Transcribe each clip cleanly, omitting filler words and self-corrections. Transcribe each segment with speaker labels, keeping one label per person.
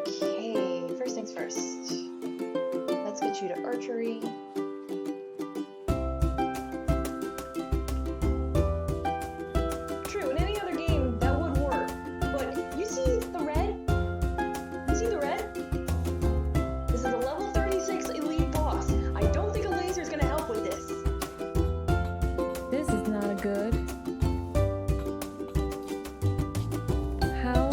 Speaker 1: Okay, first things first. Let's get you to archery. True, in any other game that would work, but you see the red? You see the red? This is a level 36 elite boss. I don't think a laser is going to help with this.
Speaker 2: This is not good. How?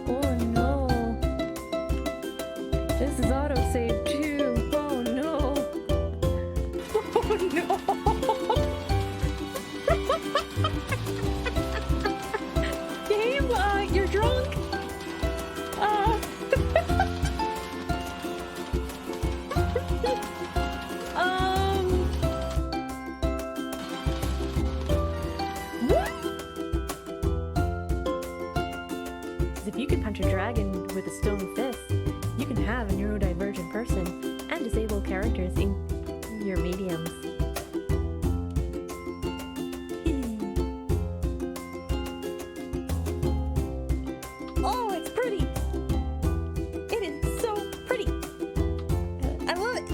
Speaker 2: Oh no. This is autosave too. Oh no. Oh no. Game, you're drunk. What? If you can punch a dragon with a stone fist, you can have a neurodivergent person and disable characters in your mediums. Oh, it's pretty! It is so pretty! I love it!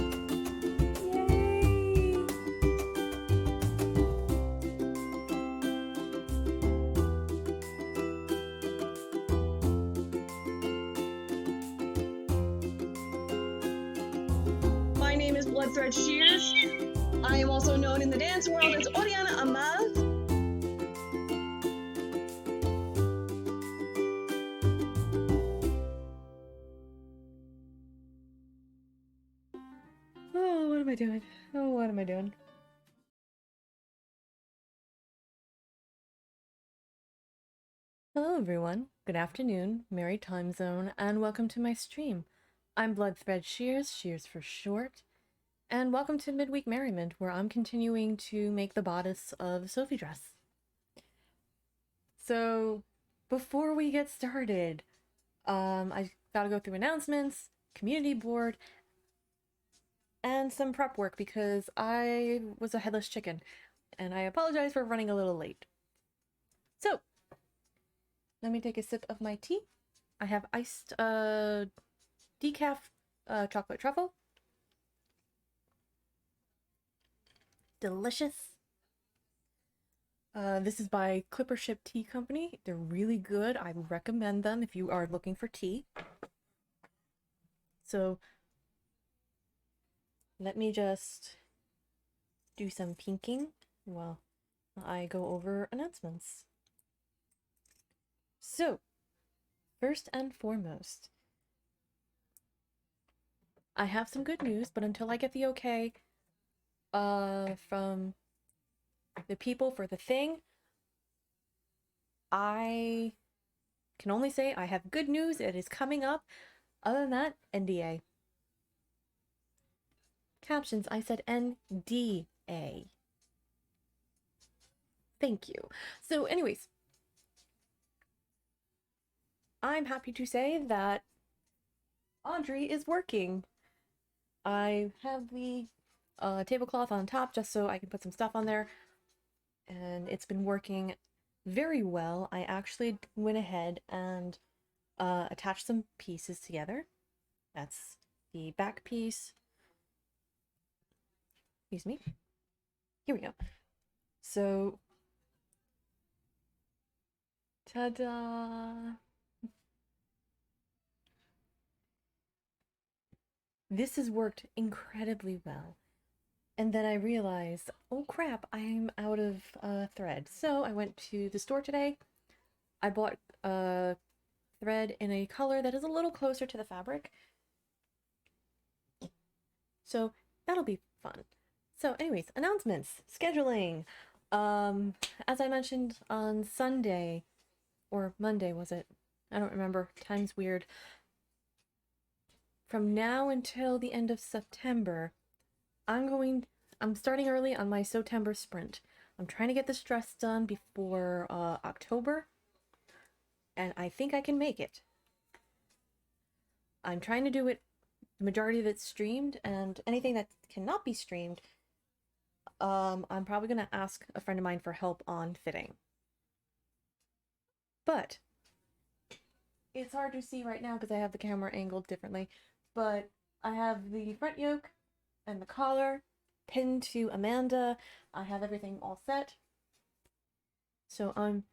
Speaker 2: Yay!
Speaker 1: My name is Bloodthread Shears. I am also known in the dance world as Oriana Amaz.
Speaker 2: Oh, what am I doing? Oh, what am I doing? Hello everyone, good afternoon, merry time zone, and welcome to my stream. I'm Bloodthread Shears, Shears for short, and welcome to Midweek Merriment, where I'm continuing to make the bodice of SophieDress. So, before we get started, I gotta go through announcements, community board, and some prep work because I was a headless chicken, and I apologize for running a little late. So, let me take a sip of my tea. I have iced decaf chocolate truffle. Delicious. This is by Clipper Ship Tea Company. They're really good. I recommend them if you are looking for tea. So, let me just do some pinking while I go over announcements. So, first and foremost, I have some good news, but until I get the okay from the people for the thing, I can only say I have good news. It is coming up. Other than that, NDA. Captions, I said NDA. Thank you. So anyways, I'm happy to say that Audrey is working. I have the tablecloth on top just so I can put some stuff on there, and it's been working very well. I actually went ahead and attached some pieces together. That's the back piece. Excuse me. Here we go. So, ta-da! This has worked incredibly well. And then I realized, oh crap, I'm out of thread. So I went to the store today. I bought thread in a color that is a little closer to the fabric. So that'll be fun. So anyways, announcements, scheduling. As I mentioned on Sunday, or Monday was it? I don't remember, time's weird. From now until the end of September, I'm starting early on my September sprint. I'm trying to get this dress done before October, and I think I can make it. I'm trying to do it, the majority of it's streamed, and anything that cannot be streamed, I'm probably gonna ask a friend of mine for help on fitting. But it's hard to see right now because I have the camera angled differently, but I have the front yoke and the collar pinned to Amanda. I have everything all set. So I'm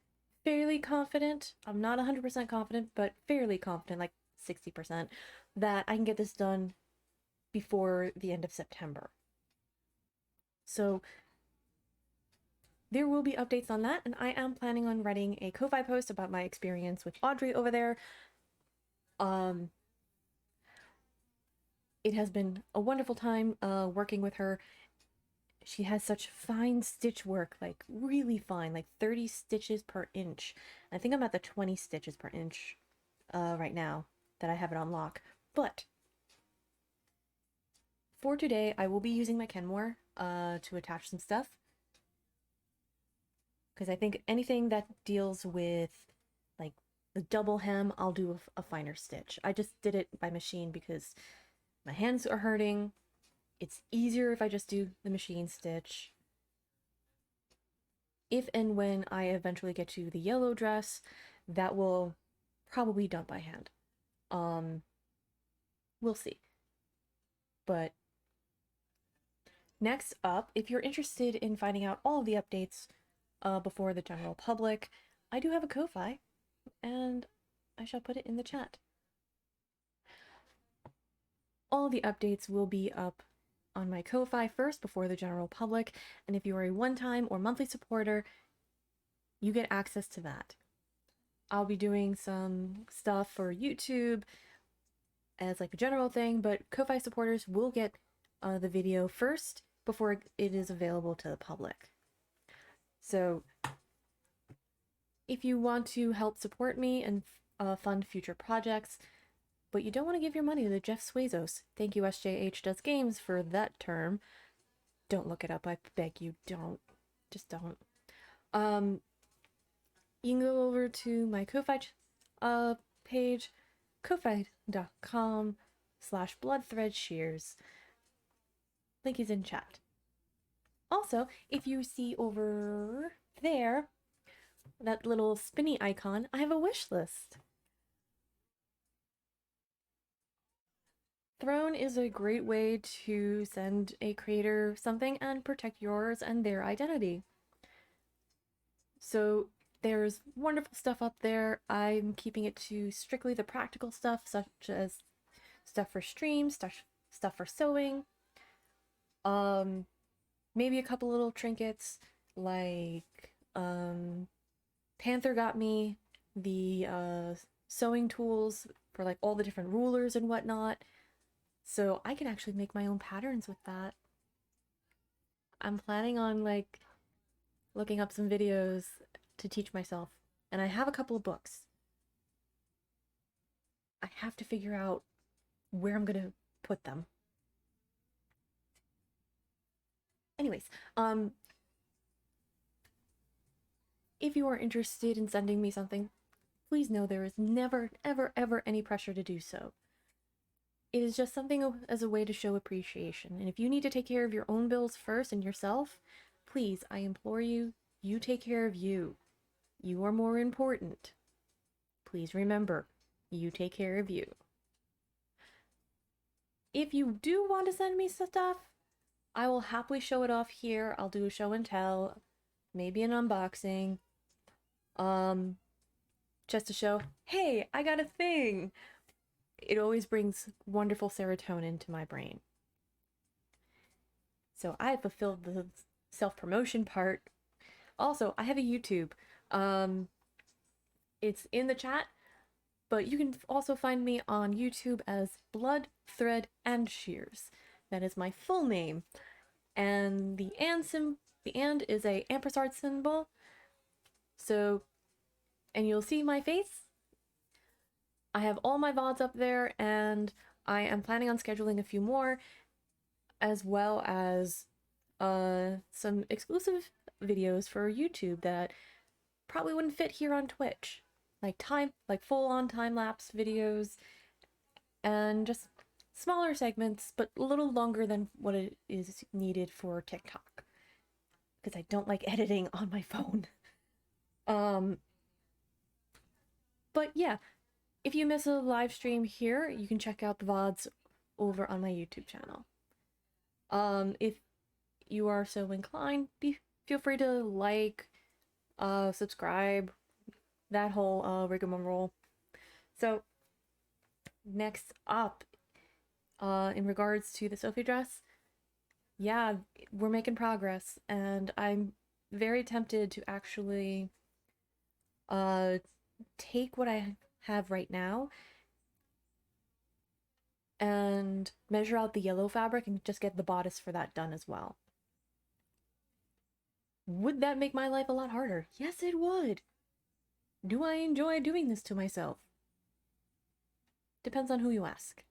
Speaker 2: fairly confident. I'm not 100% confident, but fairly confident, like 60%, that I can get this done before the end of September. So there will be updates on that, and I am planning on writing a Ko-fi post about my experience with Audrey over there. It has been a wonderful time working with her. She has such fine stitch work, like really fine, like 30 stitches per inch. I think I'm at the 20 stitches per inch right now that I have it on lock. But for today, I will be using my Kenmore to attach some stuff. Because I think anything that deals with like the double hem, I'll do a finer stitch. I just did it by machine because my hands are hurting. It's easier if I just do the machine stitch. If and when I eventually get to the yellow dress, that will probably be done by hand. We'll see. But next up, if you're interested in finding out all of the updates before the general public, I do have a Ko-fi, and I shall put it in the chat. All the updates will be up on my Ko-fi first before the general public, and if you are a one-time or monthly supporter, you get access to that. I'll be doing some stuff for YouTube as like a general thing, but Ko-fi supporters will get the video first before it is available to the public. So if you want to help support me and fund future projects, but you don't want to give your money to Jeff Swazos, thank you SJH Does Games for that term. Don't look it up, I beg you, don't. Just don't. You can go over to my Ko-fi page, kofi.com/bloodthreadshears. Link is in chat. Also, if you see over there, that little spinny icon, I have a wish list. Throne is a great way to send a creator something and protect yours and their identity. So there's wonderful stuff up there. I'm keeping it to strictly the practical stuff, such as stuff for streams, stuff for sewing. Maybe a couple little trinkets, like Panther got me the sewing tools for like all the different rulers and whatnot. So I can actually make my own patterns with that. I'm planning on like looking up some videos to teach myself. And I have a couple of books. I have to figure out where I'm gonna put them. Anyways, if you are interested in sending me something, please know there is never, ever, ever any pressure to do so. It is just something as a way to show appreciation. And if you need to take care of your own bills first and yourself, please, I implore you, you take care of you. You are more important. Please remember, you take care of you. If you do want to send me stuff, I will happily show it off here. I'll do a show and tell, maybe an unboxing. Just to show, hey, I got a thing. It always brings wonderful serotonin to my brain. So I fulfilled the self-promotion part. Also, I have a YouTube. It's in the chat, but you can also find me on YouTube as Blood, Thread, and Shears. That is my full name. And the and is a ampersand symbol. So, and you'll see my face. I have all my VODs up there, and I am planning on scheduling a few more, as well as some exclusive videos for YouTube that probably wouldn't fit here on Twitch. Like full-on time-lapse videos, and just smaller segments, but a little longer than what it is needed for TikTok. Because I don't like editing on my phone. But yeah, if you miss a live stream here, you can check out the VODs over on my YouTube channel. If you are so inclined, feel free to like, subscribe, that whole rigmarole. So next up, in regards to the SophieDress, yeah, we're making progress, and I'm very tempted to actually take what I have right now and measure out the yellow fabric and just get the bodice for that done as well. Would that make my life a lot harder? Yes, it would. Do I enjoy doing this to myself? Depends on who you ask.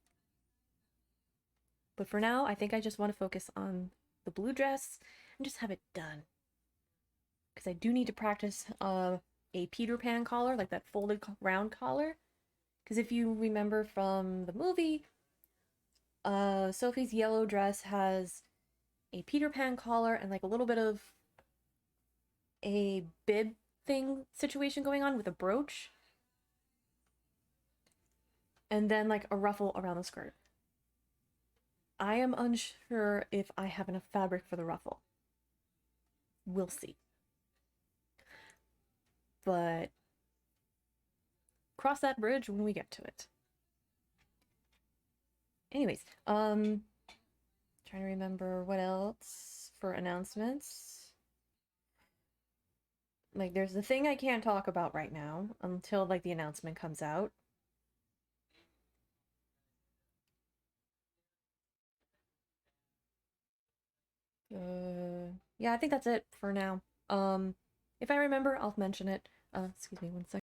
Speaker 2: But for now, I think I just want to focus on the blue dress and just have it done. Because I do need to practice a Peter Pan collar, like that folded round collar. Because if you remember from the movie, Sophie's yellow dress has a Peter Pan collar and like a little bit of a bib thing situation going on with a brooch. And then like a ruffle around the skirt. I am unsure if I have enough fabric for the ruffle. We'll see. But cross that bridge when we get to it. Anyways, trying to remember what else for announcements. Like, there's the thing I can't talk about right now until, like, the announcement comes out. Yeah, I think that's it for now. If I remember, I'll mention it. Excuse me one second.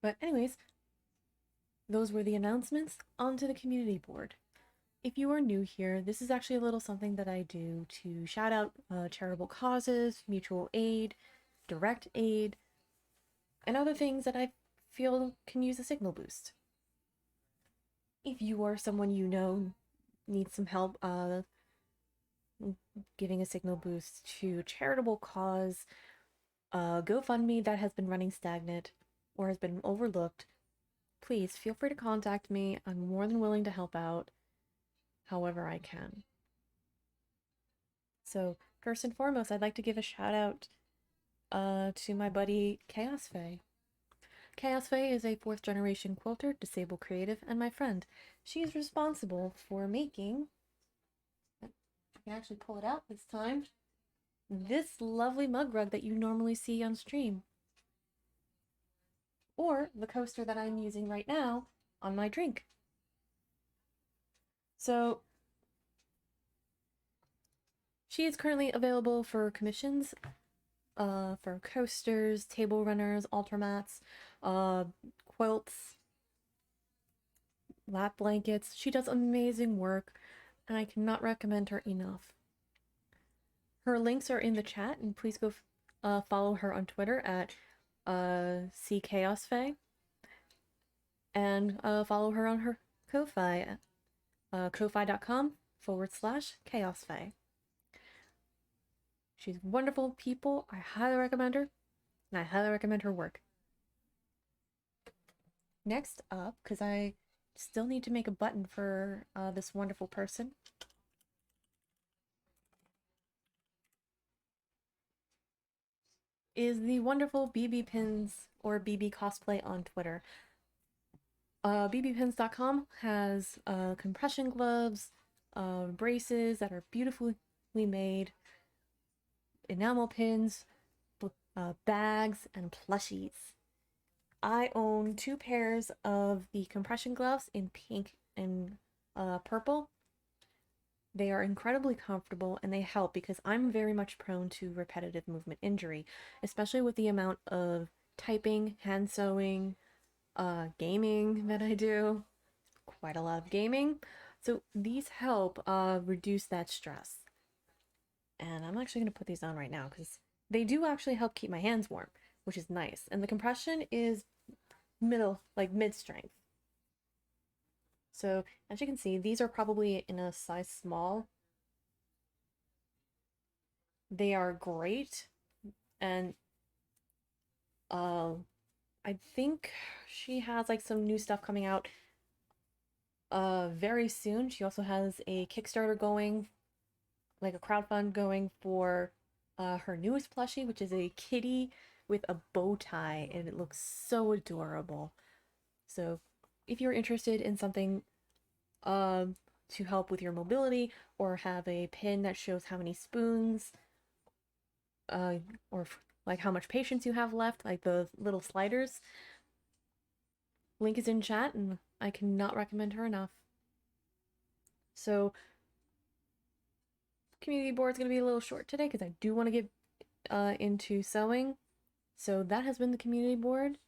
Speaker 2: But anyways, those were the announcements. On to the community board. If you are new here, this is actually a little something that I do to shout out charitable causes, mutual aid, direct aid, and other things that I feel can use a signal boost. If you or someone you know needs some help giving a signal boost to a charitable cause, GoFundMe that has been running stagnant or has been overlooked, please feel free to contact me. I'm more than willing to help out however I can. So first and foremost, I'd like to give a shout out to my buddy ChaosFay. ChaosFay is a 4th generation quilter, disabled creative, and my friend. She is responsible for making, I can actually pull it out this time, this lovely mug rug that you normally see on stream. Or the coaster that I'm using right now on my drink. So she is currently available for commissions for coasters, table runners, ultramats, quilts, lap blankets. She does amazing work, and I cannot recommend her enough. Her links are in the chat, and please go follow her on Twitter at CHaosFay, and follow her on her Kofi, kofi.com/ChaosFay. She's wonderful people. I highly recommend her, and I highly recommend her work. Next up, because I still need to make a button for this wonderful person, is the wonderful BB Pins or BB Cosplay on Twitter. bbpins.com has compression gloves, braces that are beautifully made, enamel pins, bags, and plushies. I own 2 pairs of the compression gloves in pink and purple. They are incredibly comfortable, and they help because I'm very much prone to repetitive movement injury, especially with the amount of typing, hand sewing, gaming that I do. Quite a lot of gaming. So these help reduce that stress. And I'm actually going to put these on right now because they do actually help keep my hands warm, which is nice. And the compression is mid-strength. So as you can see, these are probably in a size small. They are great. And I think she has like some new stuff coming out very soon. She also has a Kickstarter going, like a crowdfund going for her newest plushie, which is a kitty with a bow tie, and it looks so adorable. So if you're interested in something to help with your mobility, or have a pin that shows how many spoons or like how much patience you have left, like the little sliders, link is in chat, and I cannot recommend her enough. So community board is going to be a little short today because I do want to get into sewing. So that has been the community board.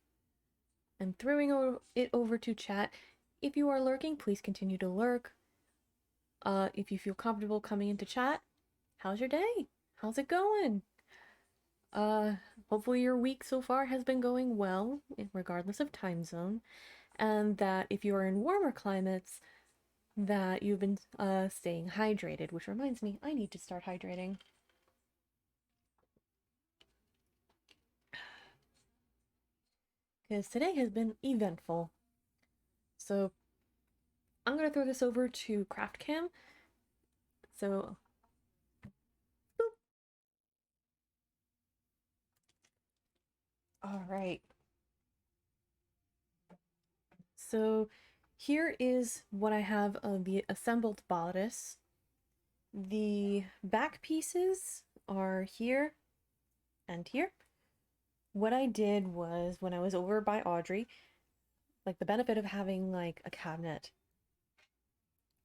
Speaker 2: And throwing it over to chat. If you are lurking, please continue to lurk. If you feel comfortable coming into chat, how's your day? How's it going? Hopefully your week so far has been going well, regardless of time zone. And that if you are in warmer climates, that you've been staying hydrated, which reminds me, I need to start hydrating. Because today has been eventful. So I'm going to throw this over to CraftCam. So, boop. All right. So here is what I have of the assembled bodice. The back pieces are here and here. What I did was, when I was over by Audrey, like the benefit of having like a cabinet,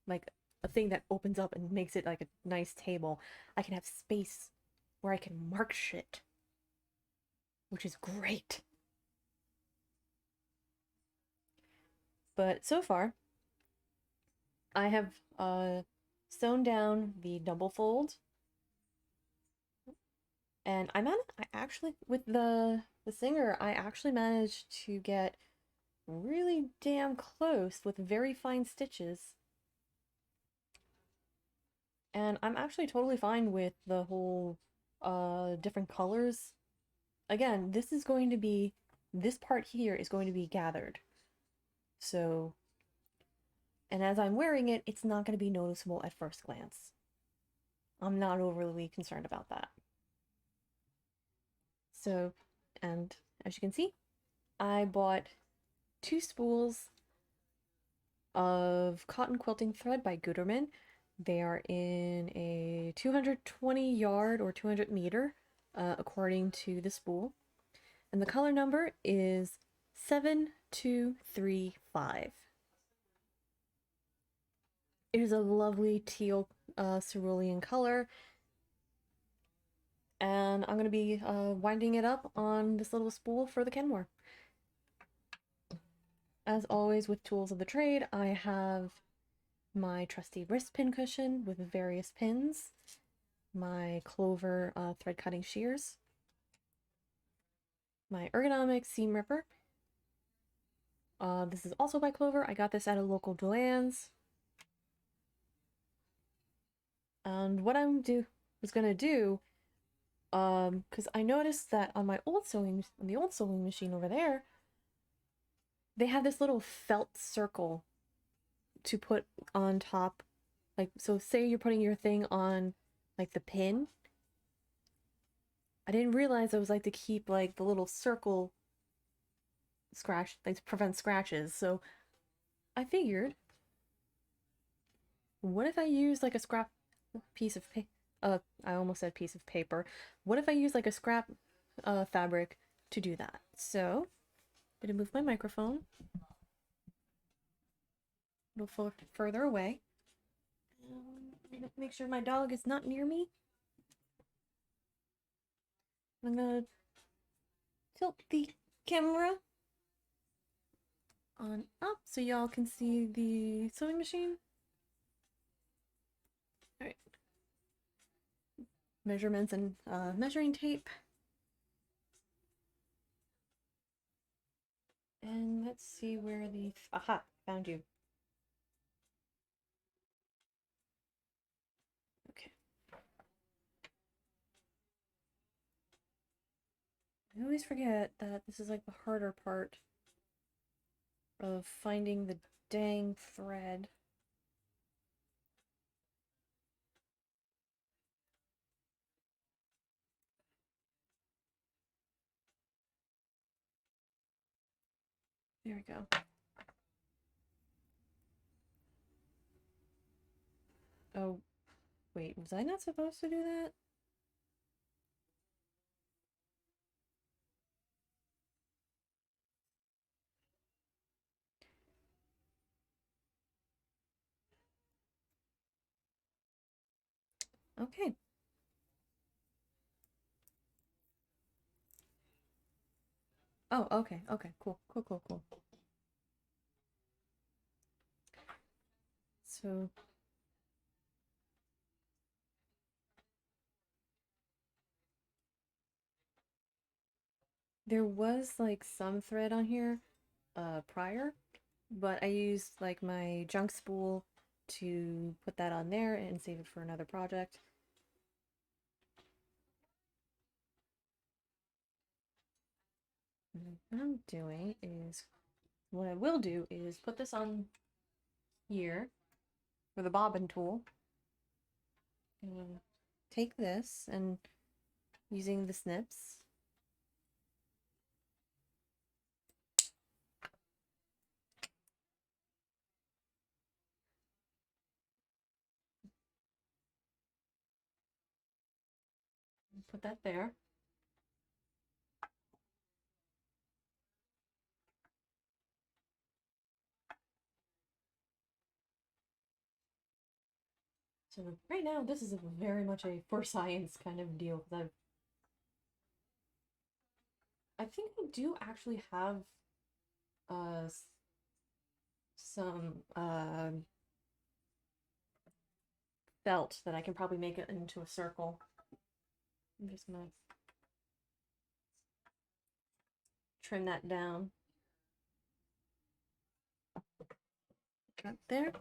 Speaker 2: like a thing that opens up and makes it like a nice table, I can have space where I can mark shit, which is great. But so far, I have sewn down the double fold, and I actually, with the singer, I actually managed to get really damn close with very fine stitches. And I'm actually totally fine with the whole different colors. Again, this part here is going to be gathered. So, and as I'm wearing it, it's not going to be noticeable at first glance. I'm not overly concerned about that. So, and as you can see, I bought 2 spools of cotton quilting thread by Gutermann. They are in a 220 yard or 200 meter, according to the spool. And the color number is 7235. It is a lovely teal cerulean color. And I'm going to be winding it up on this little spool for the Kenmore. As always with tools of the trade, I have my trusty wrist pin cushion with various pins, my Clover thread cutting shears, my ergonomic seam ripper. This is also by Clover. I got this at a local Joann's. And what was gonna do, because I noticed that on the old sewing machine over there, they have this little felt circle to put on top. Like, so say you're putting your thing on like the pin. I didn't realize it was like to keep like the little circle scratch, like to prevent scratches. So I figured, what if I use like a scrap piece of I almost said piece of paper. What if I use like a scrap fabric to do that? So I'm gonna move my microphone a little further away. Make sure my dog is not near me. I'm gonna tilt the camera on up so y'all can see the sewing machine. All right. Measurements and measuring tape. And let's see where the... Aha! Found you. Okay. I always forget that this is like the harder part of finding the dang thread. There we go. Oh, wait, was I not supposed to do that? Okay. Oh, okay, okay, cool, cool, cool, cool. So there was like some thread on here prior, but I used like my junk spool to put that on there and save it for another project. What I will do is put this on here with a bobbin tool and take this and using the snips, put that there. So right now, this is very much a for science kind of deal because I think I do actually have uh some felt that I can probably make it into a circle. I'm just gonna trim that down. Got there.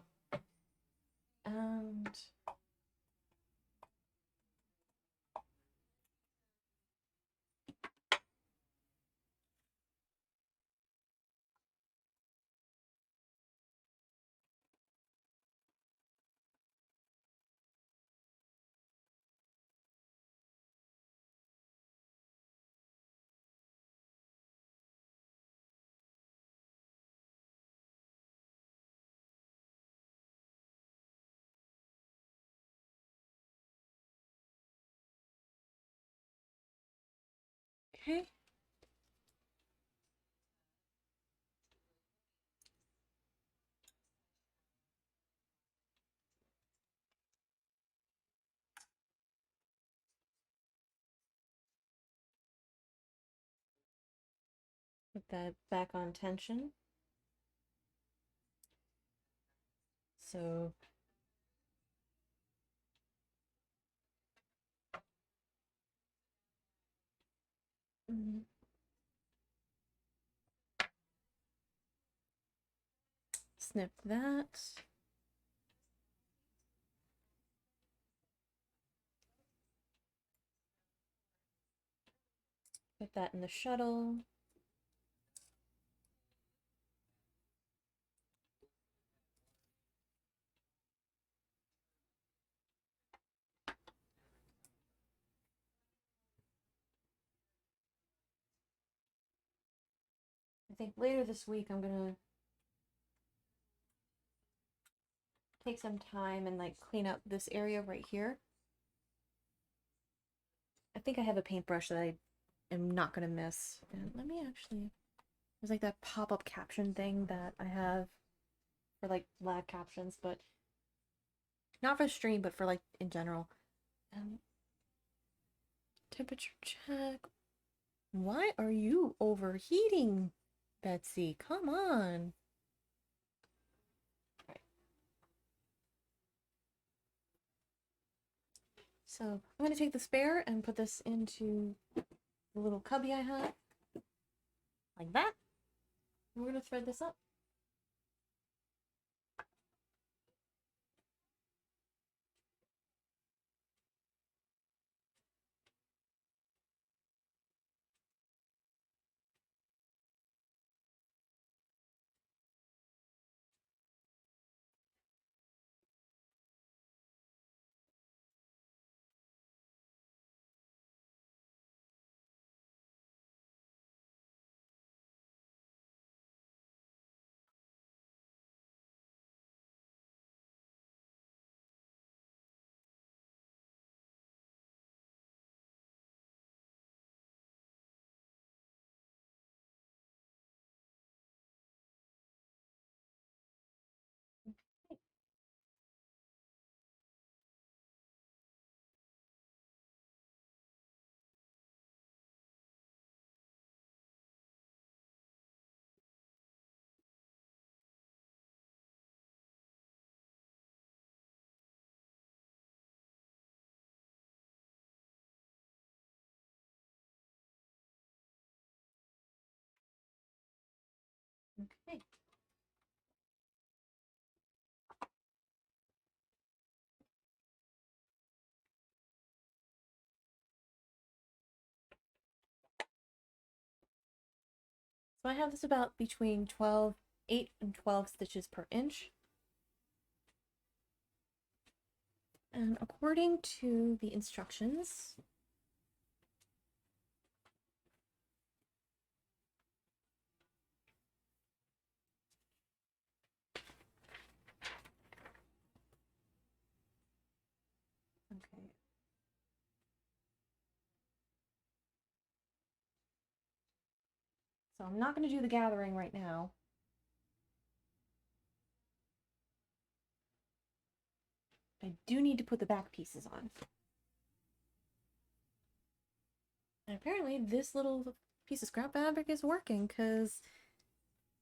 Speaker 2: And okay. Put that back on tension. So snip that. Put that in the shuttle. I think later this week I'm gonna take some time and like clean up this area right here. I think I have a paintbrush that I am not gonna miss. And let me actually, there's like that pop-up caption thing that I have for like live captions, but not for stream, but for like in general. Temperature check. Why are you overheating, Betsy? Come on. Right. So I'm going to take the spare and put this into the little cubby I have. Like that. And we're going to thread this up. Okay. So I have this about between 8 and 12 stitches per inch. And according to the instructions, okay. So I'm not going to do the gathering right now. I do need to put the back pieces on. And apparently this little piece of scrap fabric is working, because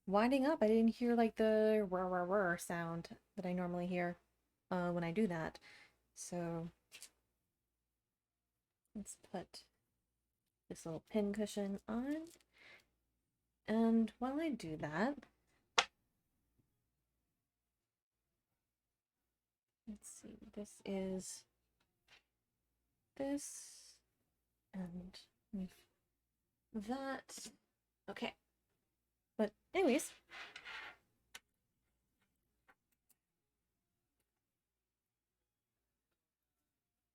Speaker 2: winding up I didn't hear like the rah rah rah sound that I normally hear when I do that. So let's put this little pin cushion on. And while I do that, let's see, this is this and that. Okay. But anyways,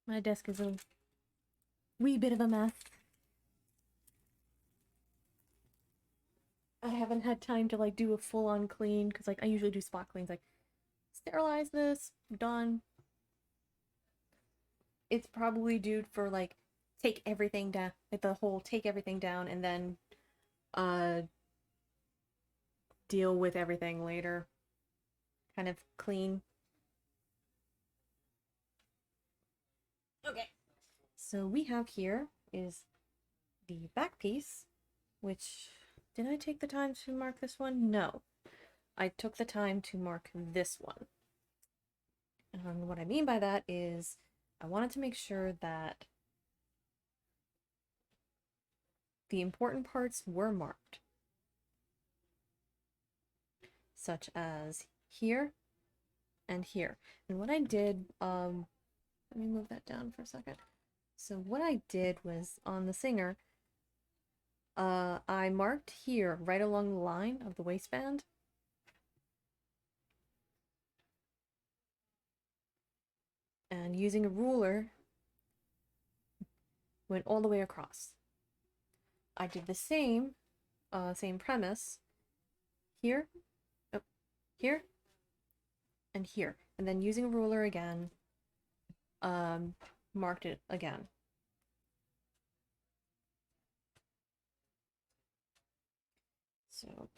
Speaker 2: my desk is a wee bit of a mess. I haven't had time to like do a full-on clean, because like I usually do spot cleans, like sterilize this, done. It's probably due for like take everything down, like the whole take everything down and then deal with everything later kind of clean. Okay, so we have here is the back piece, which, did I take the time to mark this one? No, I took the time to mark this one. And what I mean by that is I wanted to make sure that the important parts were marked, such as here and here. And what I did, let me move that down for a second. So what I did was on the singer, I marked here right along the line of the waistband. And using a ruler, went all the way across. I did the same premise here, oh, here, and here. And then using a ruler again, marked it again. So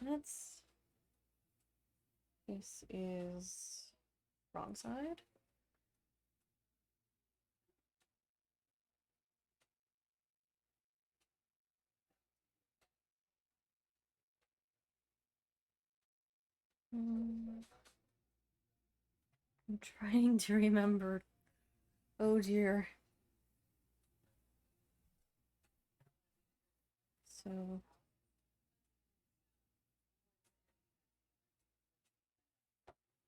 Speaker 2: this is wrong side. I'm trying to remember. Oh dear. So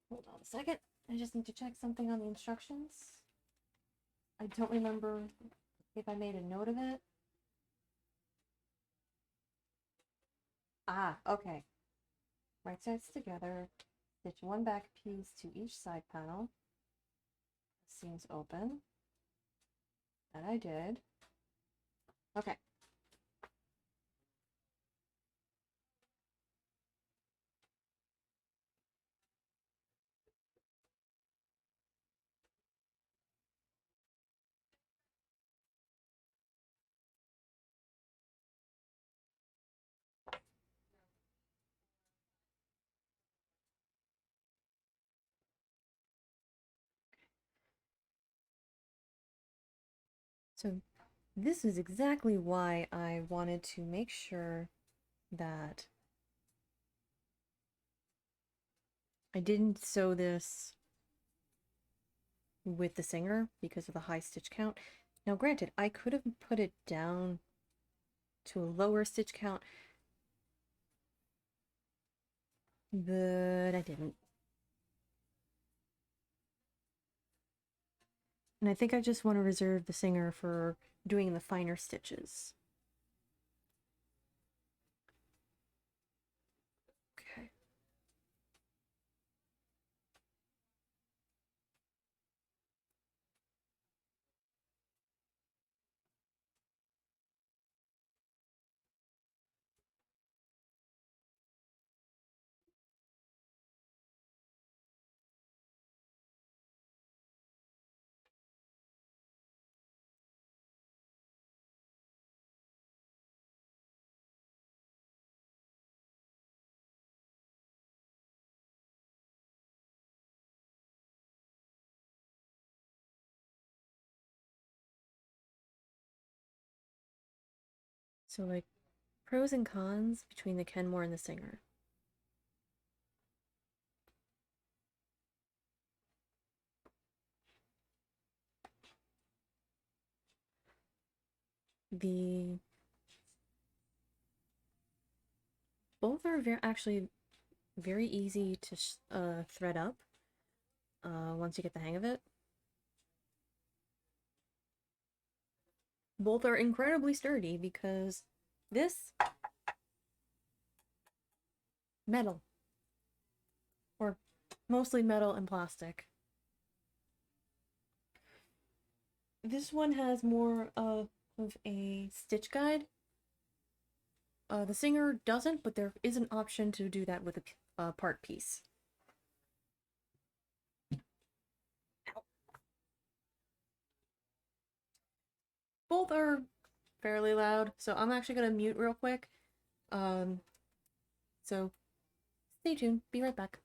Speaker 2: hold on a second. I just need to check something on the instructions. I don't remember if I made a note of it. Ah, okay. Right sides together. Stitch one back piece to each side panel. Seams open. That I did. Okay. So this is exactly why I wanted to make sure that I didn't sew this with the Singer because of the high stitch count. Now granted, I could have put it down to a lower stitch count, but I didn't. And I think I just want to reserve the Singer for doing the finer stitches. Okay. So like pros and cons between the Kenmore and the Singer. The both are actually very easy to thread up once you get the hang of it. Both are incredibly sturdy because this metal, or mostly metal and plastic. This one has more of a stitch guide. The Singer doesn't, but there is an option to do that with a part piece. Both are fairly loud, so I'm actually going to mute real quick. So stay tuned. Be right back.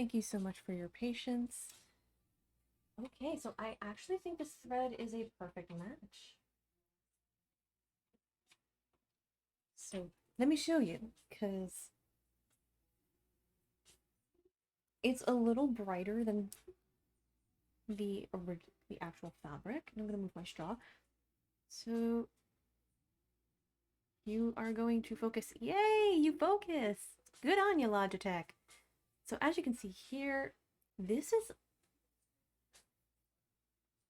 Speaker 2: Thank you so much for your patience. Okay, so I actually think this thread is a perfect match. So let me show you, because it's a little brighter than the actual fabric. And I'm gonna move my straw. So you are going to focus. Yay, you focus! Good on you, Logitech. So as you can see here, this is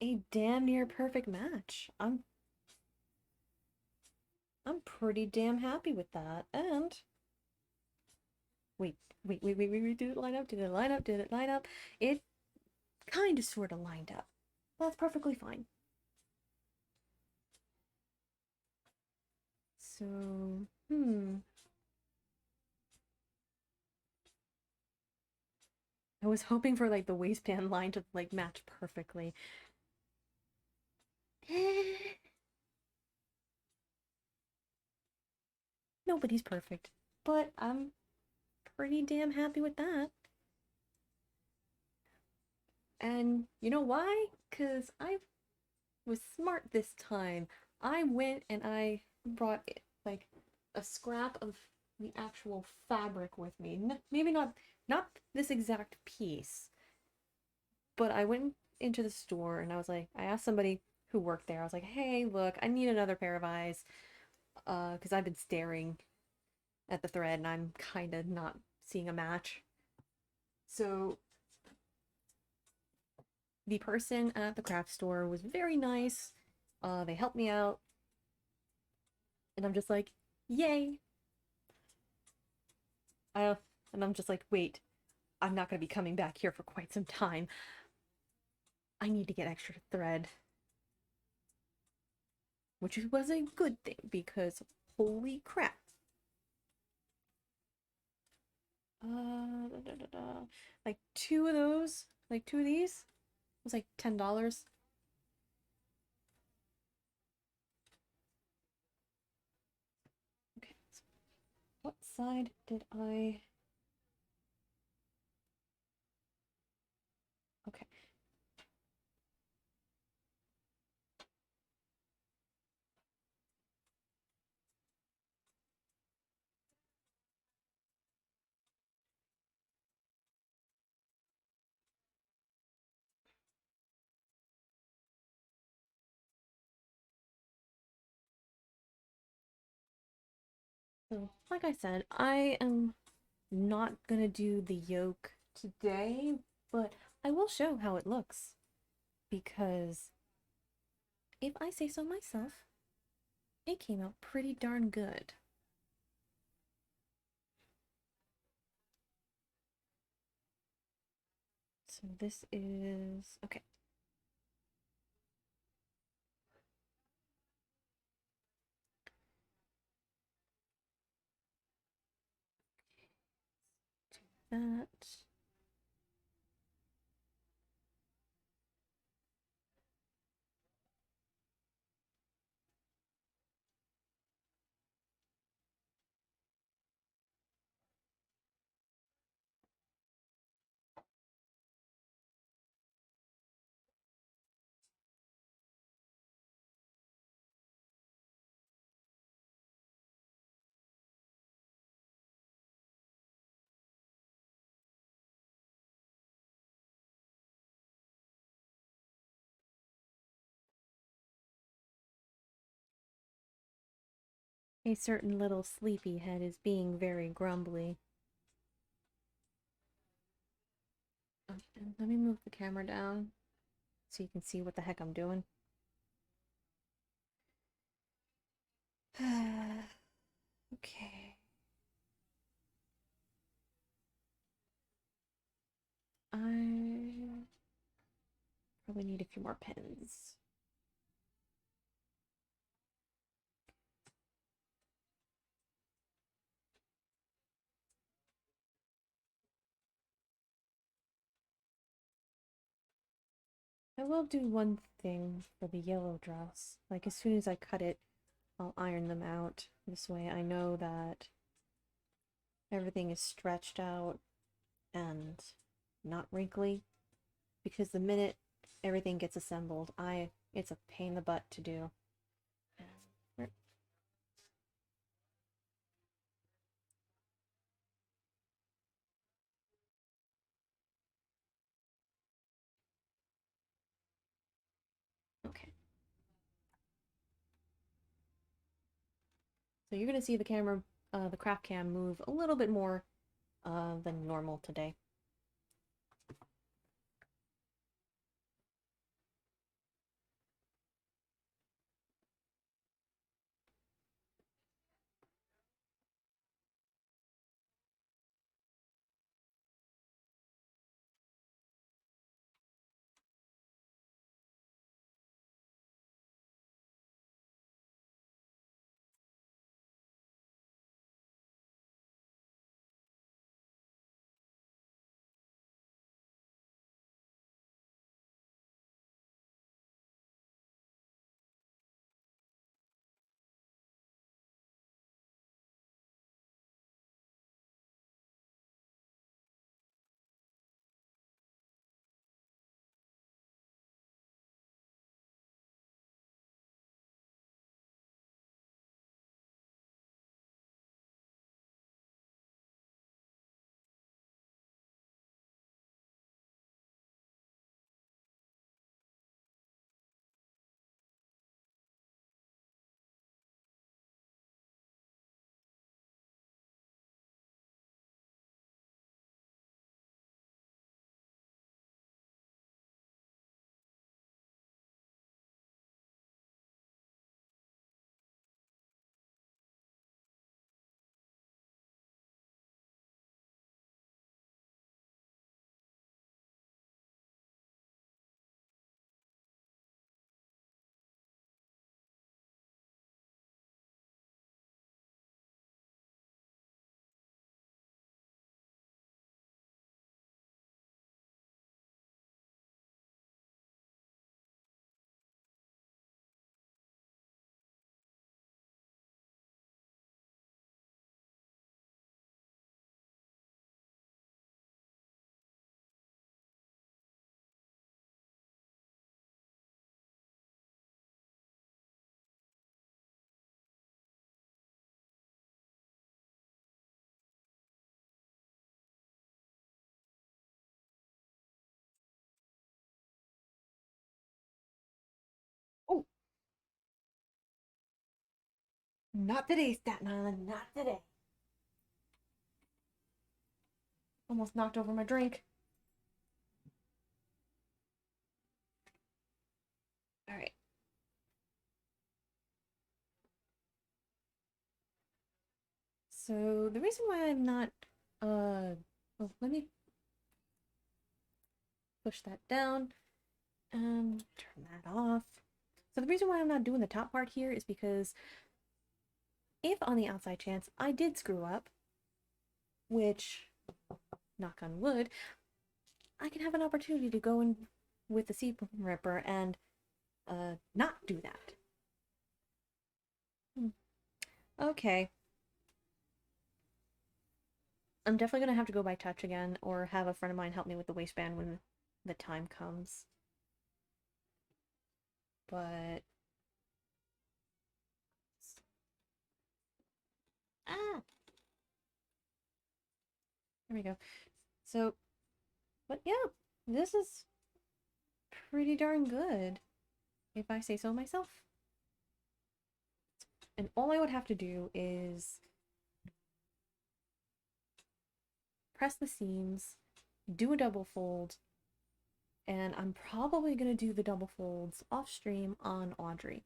Speaker 2: a damn near perfect match. I'm pretty damn happy with that. And wait, did it line up? Did it line up? Did it line up? It kind of sort of lined up. That's perfectly fine. So, I was hoping for like the waistband line to like match perfectly. Nobody's perfect, but I'm pretty damn happy with that. And you know why? Because I was smart this time. I went and I brought like a scrap of the actual fabric with me. Maybe not this exact piece, but I went into the store and I was like, I asked somebody who worked there. I was like, "Hey, look, I need another pair of eyes, because I've been staring at the thread and I'm kind of not seeing a match." So the person at the craft store was very nice. They helped me out. And I'm just like, yay. And I'm just like, wait, I'm not going to be coming back here for quite some time. I need to get extra thread. Which was a good thing because holy crap. Like two of those, like two of these was like $10. Okay, so what side did I... Okay. So, like I said, I am not gonna do the yoke today, but I will show how it looks. Because if I say so myself, it came out pretty darn good. So this is... okay. Do that. A certain little sleepyhead is being very grumbly. Oh, and let me move the camera down so you can see what the heck I'm doing. Okay. I probably need a few more pens. I will do one thing for the yellow dress. Like, as soon as I cut it, I'll iron them out. This way I know that everything is stretched out and not wrinkly, because the minute everything gets assembled, it's a pain in the butt to do. Okay. So you're gonna see the camera, the craft cam move a little bit more than normal today. Oh, not today, Staten Island, not today. Almost knocked over my drink. All right. So the reason why I'm not, well, let me push that down and turn that off. So the reason why I'm not doing the top part here is because if on the outside chance I did screw up, which, knock on wood, I can have an opportunity to go in with the seam ripper and not do that. Okay. I'm definitely gonna have to go by touch again, or have a friend of mine help me with the waistband when the time comes. But ah, there we go. So, but yeah, this is pretty darn good, if I say so myself. And all I would have to do is press the seams, do a double fold, and I'm probably gonna do the double folds off stream on Audrey.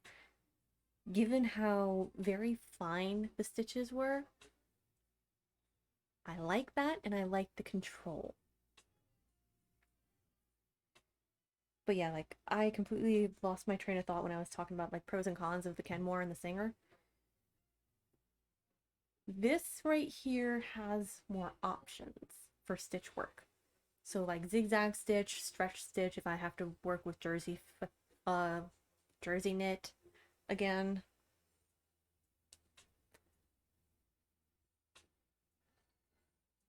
Speaker 2: Given how very fine the stitches were, I like that, and I like the control. But yeah, like, I completely lost my train of thought when I was talking about, like, pros and cons of the Kenmore and the Singer. This right here has more options for stitch work. So, like, zigzag stitch, stretch stitch, if I have to work with jersey knit again.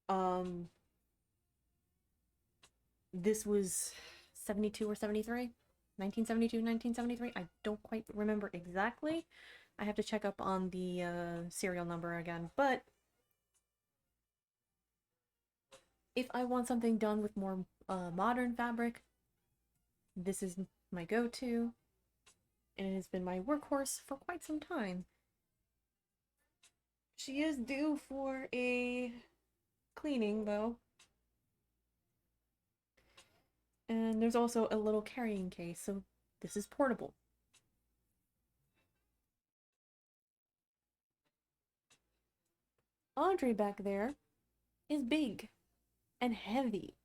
Speaker 2: Um, This was 72 or 73? 1972, 1973? I don't quite remember exactly. I have to check up on the serial number again, but if I want something done with more modern fabric, this is my go-to, and it has been my workhorse for quite some time. She is due for a cleaning, though. And there's also a little carrying case, so this is portable. Audrey back there is big and heavy.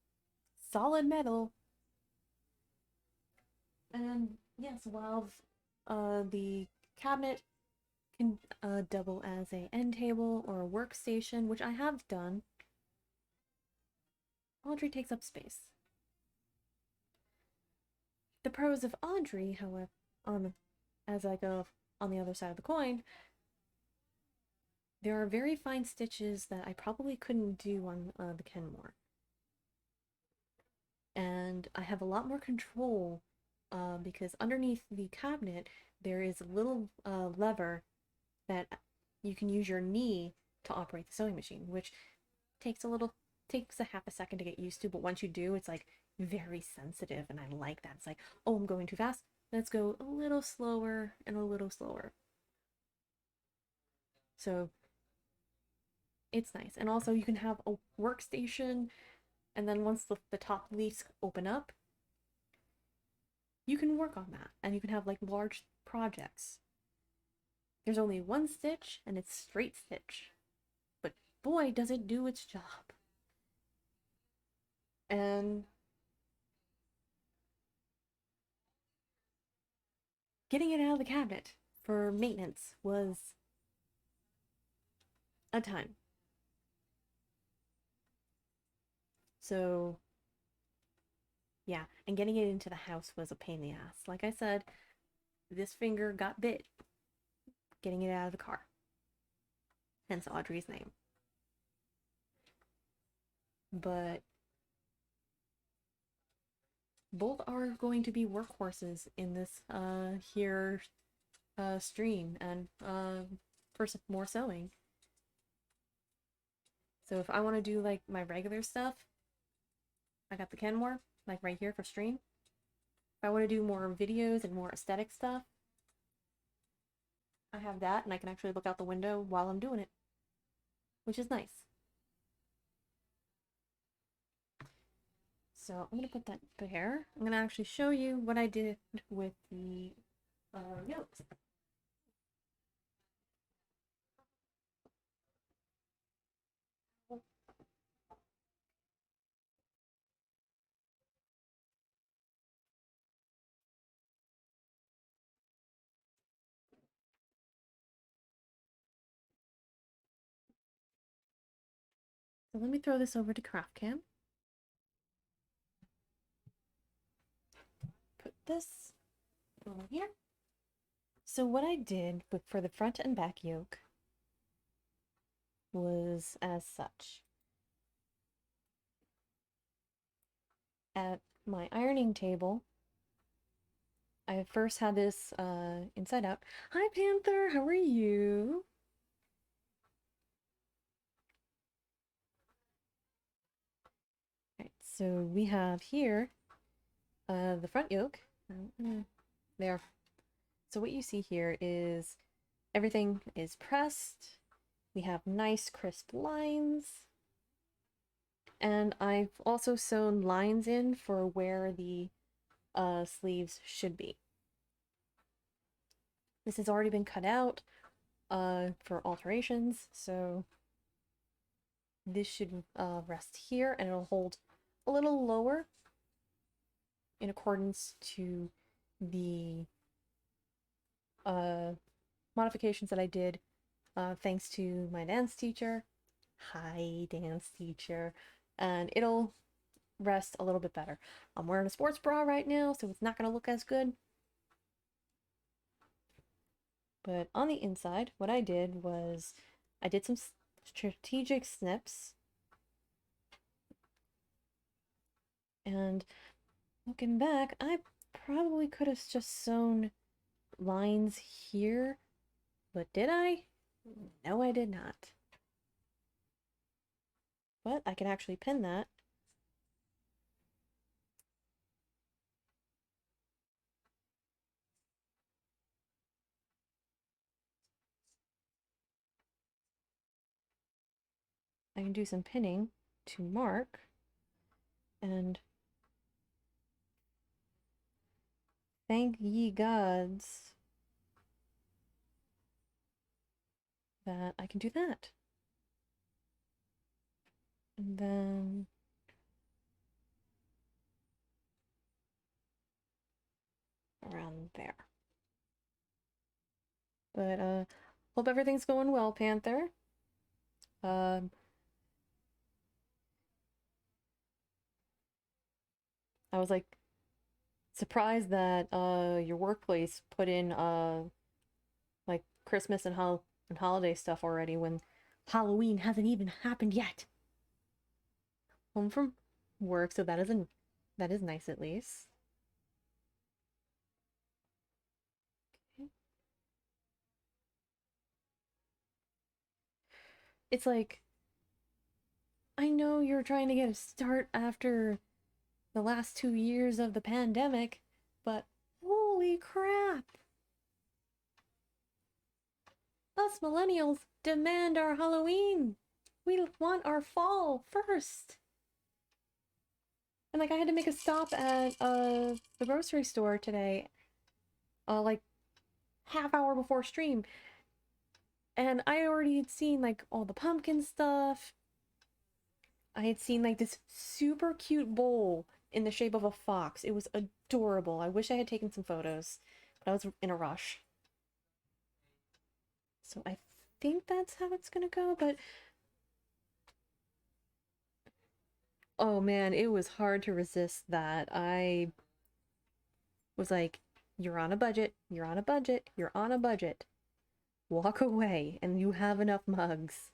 Speaker 2: Solid metal. And yes, while the cabinet can double as a end table or a workstation, which I have done, Audrey takes up space. The pros of Audrey, however, as I go on the other side of the coin, there are very fine stitches that I probably couldn't do on the Kenmore. And I have a lot more control because underneath the cabinet there is a little lever that you can use your knee to operate the sewing machine, which takes a half a second to get used to, but once you do, it's like very sensitive, and I like that. It's like, oh, I'm going too fast. Let's go a little slower and a little slower. So it's nice. And also you can have a workstation, and then once the top leaves open up, you can work on that, and you can have like large projects. There's only one stitch, and it's straight stitch, but boy, does it do its job. And getting it out of the cabinet for maintenance was a time. So yeah, and getting it into the house was a pain in the ass. Like I said, this finger got bit getting it out of the car. Hence Audrey's name. But both are going to be workhorses in this here stream and for some more sewing. So if I want to do like my regular stuff, I got the Kenmore like right here for stream. If I want to do more videos and more aesthetic stuff, I have that, and I can actually look out the window while I'm doing it, which is nice. So I'm going to put that there. I'm going to actually show you what I did with the yolks. So let me throw this over to CraftCam. Put this over here. So what I did for the front and back yoke was as such. At my ironing table, I first had this inside out. Hi Panther, how are you? Alright, so we have here the front yoke. There. So what you see here is everything is pressed. We have nice crisp lines. And I've also sewn lines in for where the sleeves should be. This has already been cut out for alterations, so this should rest here, and it'll hold a little lower in accordance to the modifications that I did thanks to my dance teacher. Hi, dance teacher. And it'll rest a little bit better. I'm wearing a sports bra right now, so it's not going to look as good. But on the inside, what I did was I did some strategic snips. And looking back, I probably could have just sewn lines here, but did I? No, I did not. But I can actually pin that. I can do some pinning to mark, and thank ye gods that I can do that. And then around there. But hope everything's going well, Panther. Um I was like surprised that your workplace put in like Christmas and holiday stuff already when Halloween hasn't even happened yet. Home from work, so that is nice at least. Okay. It's like I know you're trying to get a start after the last 2 years of the pandemic, but holy crap! Us millennials demand our Halloween. We want our fall first. And like I had to make a stop at the grocery store today, like half hour before stream, and I already had seen like all the pumpkin stuff. I had seen like this super cute bowl in the shape of a fox. It was adorable. I wish I had taken some photos, but I was in a rush. So I think that's how it's gonna go, but oh man, it was hard to resist that. I was like, you're on a budget, you're on a budget, you're on a budget. Walk away and you have enough mugs.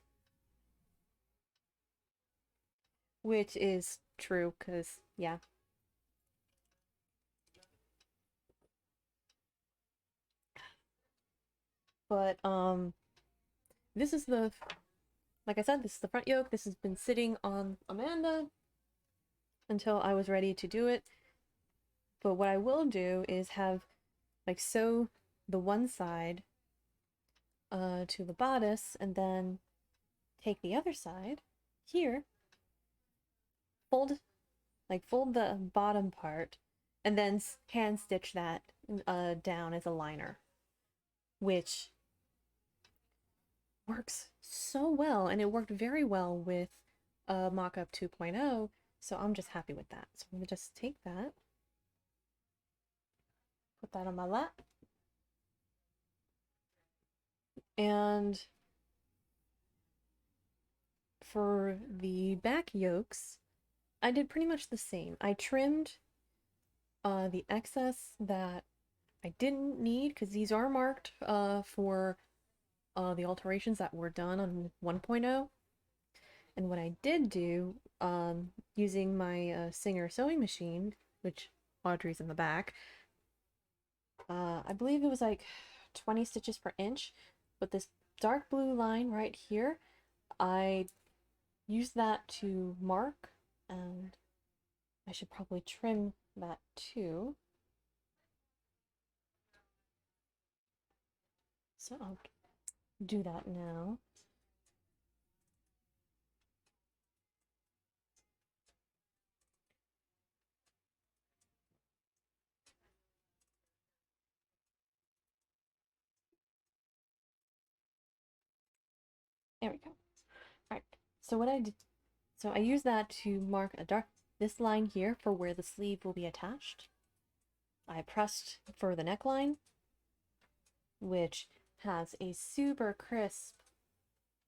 Speaker 2: Which is true, because, yeah. But, this is the, like I said, this is the front yoke. This has been sitting on Amanda until I was ready to do it. But what I will do is have, like, sew the one side to the bodice, and then take the other side here, fold the bottom part, and then hand stitch that down as a liner, which works so well, and it worked very well with Mockup 2.0, so I'm just happy with that. So I'm gonna just take that, put that on my lap, and for the back yokes, I did pretty much the same. I trimmed the excess that I didn't need, because these are marked for the alterations that were done on 1.0. And what I did do, using my Singer sewing machine, which Audrey's in the back, I believe it was like 20 stitches per inch, but this dark blue line right here, I used that to mark, and I should probably trim that too. So I'll do that now. There we go. Alright, so what I did, so I use that to mark this line here for where the sleeve will be attached. I pressed for the neckline, which has a super crisp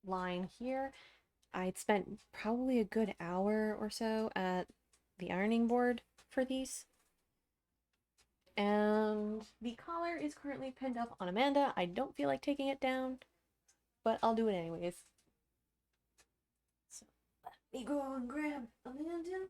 Speaker 2: line here. I'd spent probably a good hour or so at the ironing board for these. And the collar is currently pinned up on Amanda. I don't feel like taking it down, but I'll do it anyways. So let me go and grab Amanda.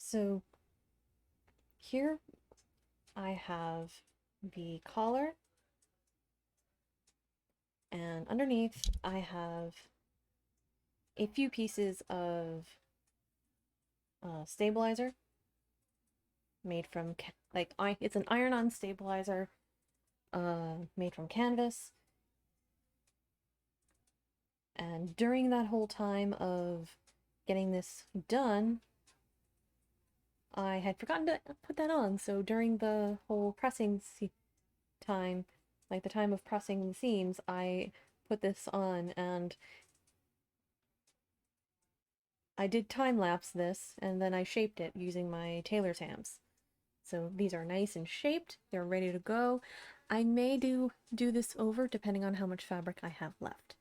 Speaker 2: So here I have the collar, and underneath I have a few pieces of stabilizer made from it's an iron-on stabilizer made from canvas. And during that whole time of getting this done, I had forgotten to put that on. So during the whole pressing time, like the time of pressing the seams, I put this on, and I did time lapse this, and then I shaped it using my tailor's hams. So these are nice and shaped, they're ready to go. I may do this over depending on how much fabric I have left.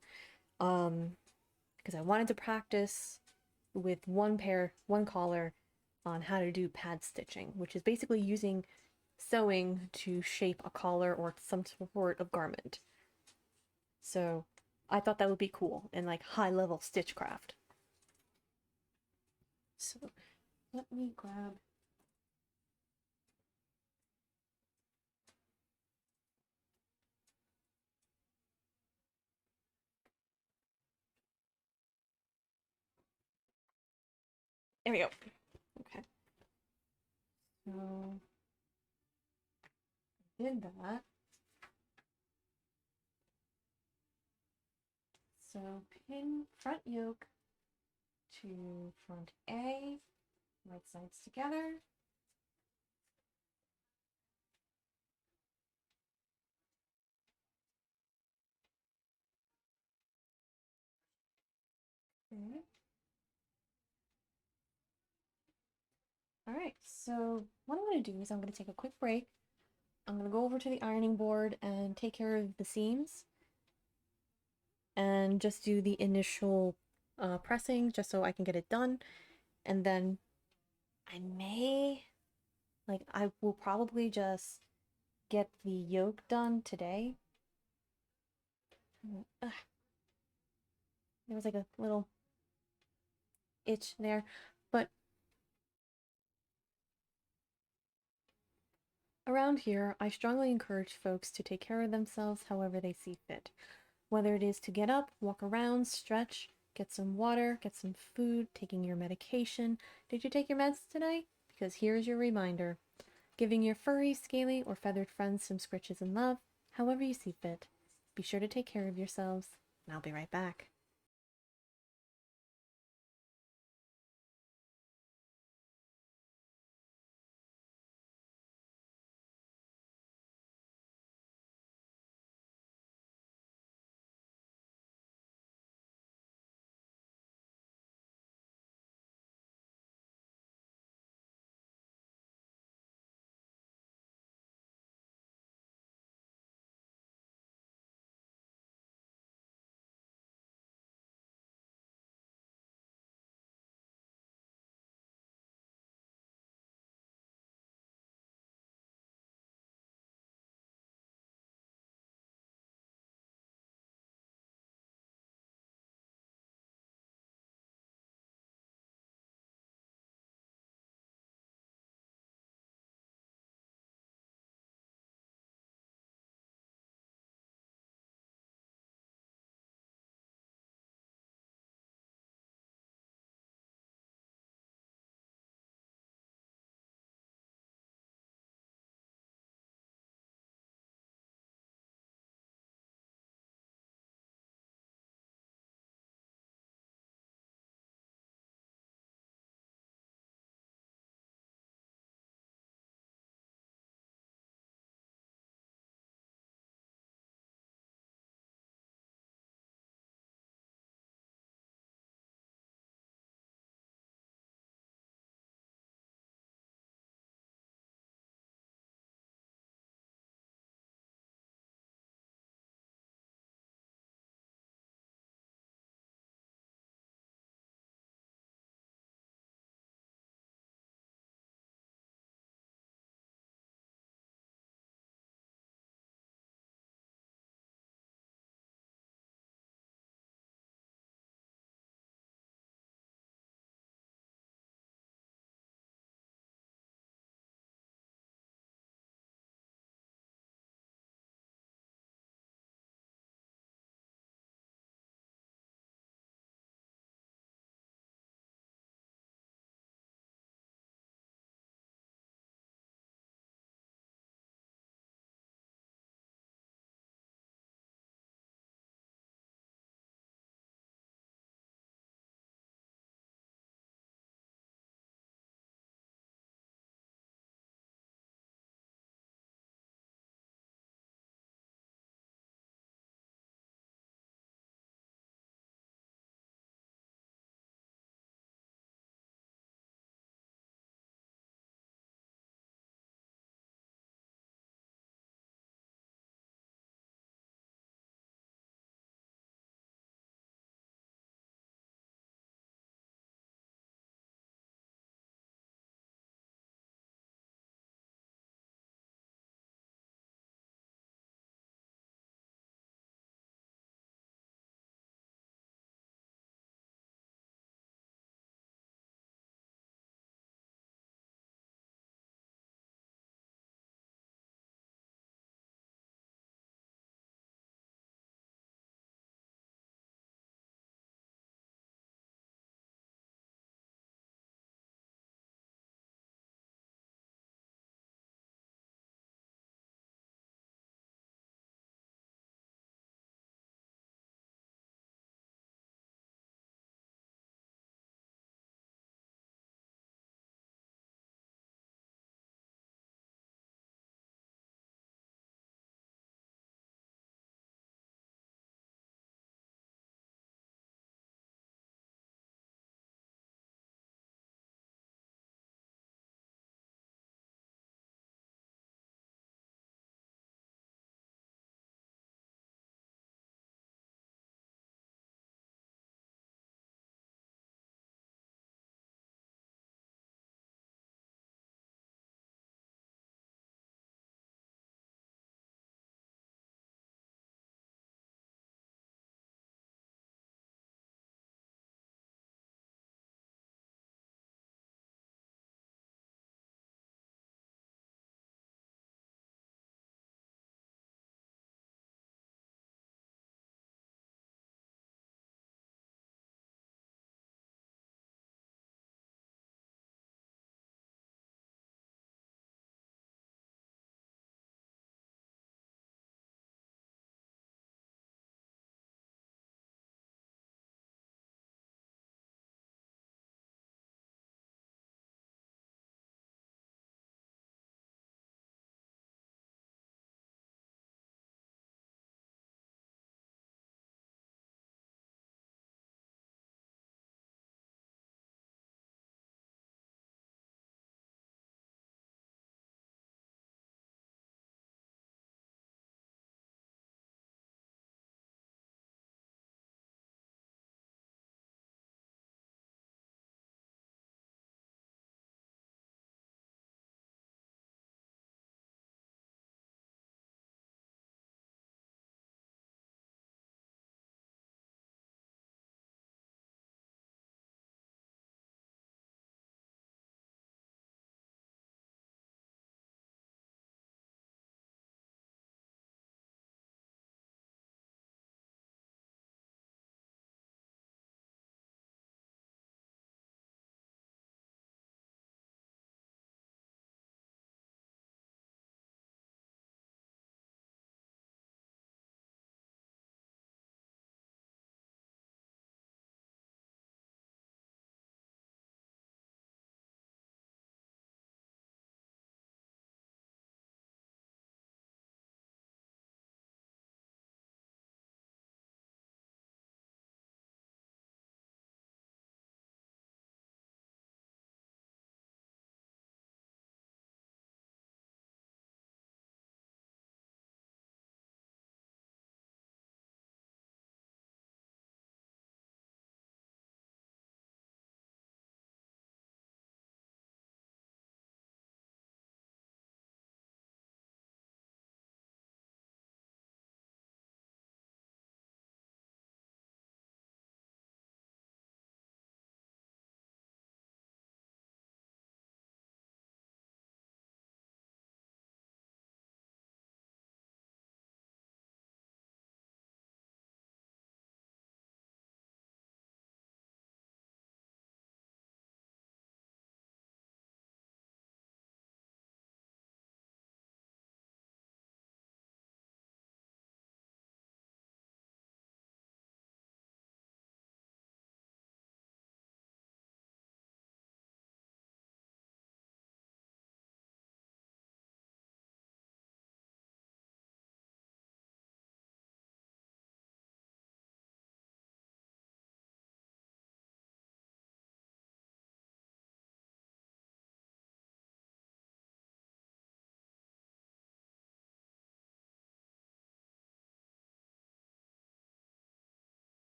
Speaker 2: Because I wanted to practice with one collar on how to do pad stitching, which is basically using sewing to shape a collar or some sort of garment. So I thought that would be cool and like high level stitchcraft. So let me grab. There we go. Okay. So did that. So pin front yoke to front A, right sides together. Okay. All right, so what I'm going to do is I'm going to take a quick break. I'm going to go over to the ironing board and take care of the seams and just do the initial pressing just so I can get it done. And then I will probably just get the yoke done today. Ugh. There was like a little itch there, but around here, I strongly encourage folks to take care of themselves however they see fit. Whether it is to get up, walk around, stretch, get some water, get some food, taking your medication. Did you take your meds today? Because here's your reminder. Giving your furry, scaly, or feathered friends some scritches and love, however you see fit. Be sure to take care of yourselves, and I'll be right back.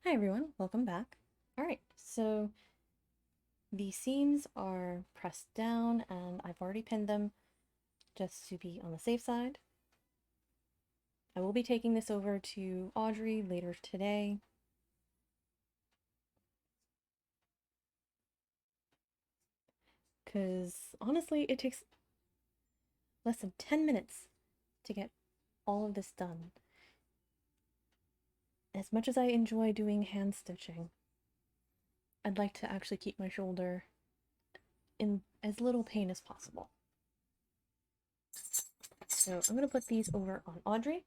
Speaker 2: Hi everyone, welcome back. Alright, so the seams are pressed down and I've already pinned them just to be on the safe side. I will be taking this over to Audrey later today. Because honestly, it takes less than 10 minutes to get all of this done. As much as I enjoy doing hand stitching, I'd like to actually keep my shoulder in as little pain as possible. So I'm going to put these over on Audrey.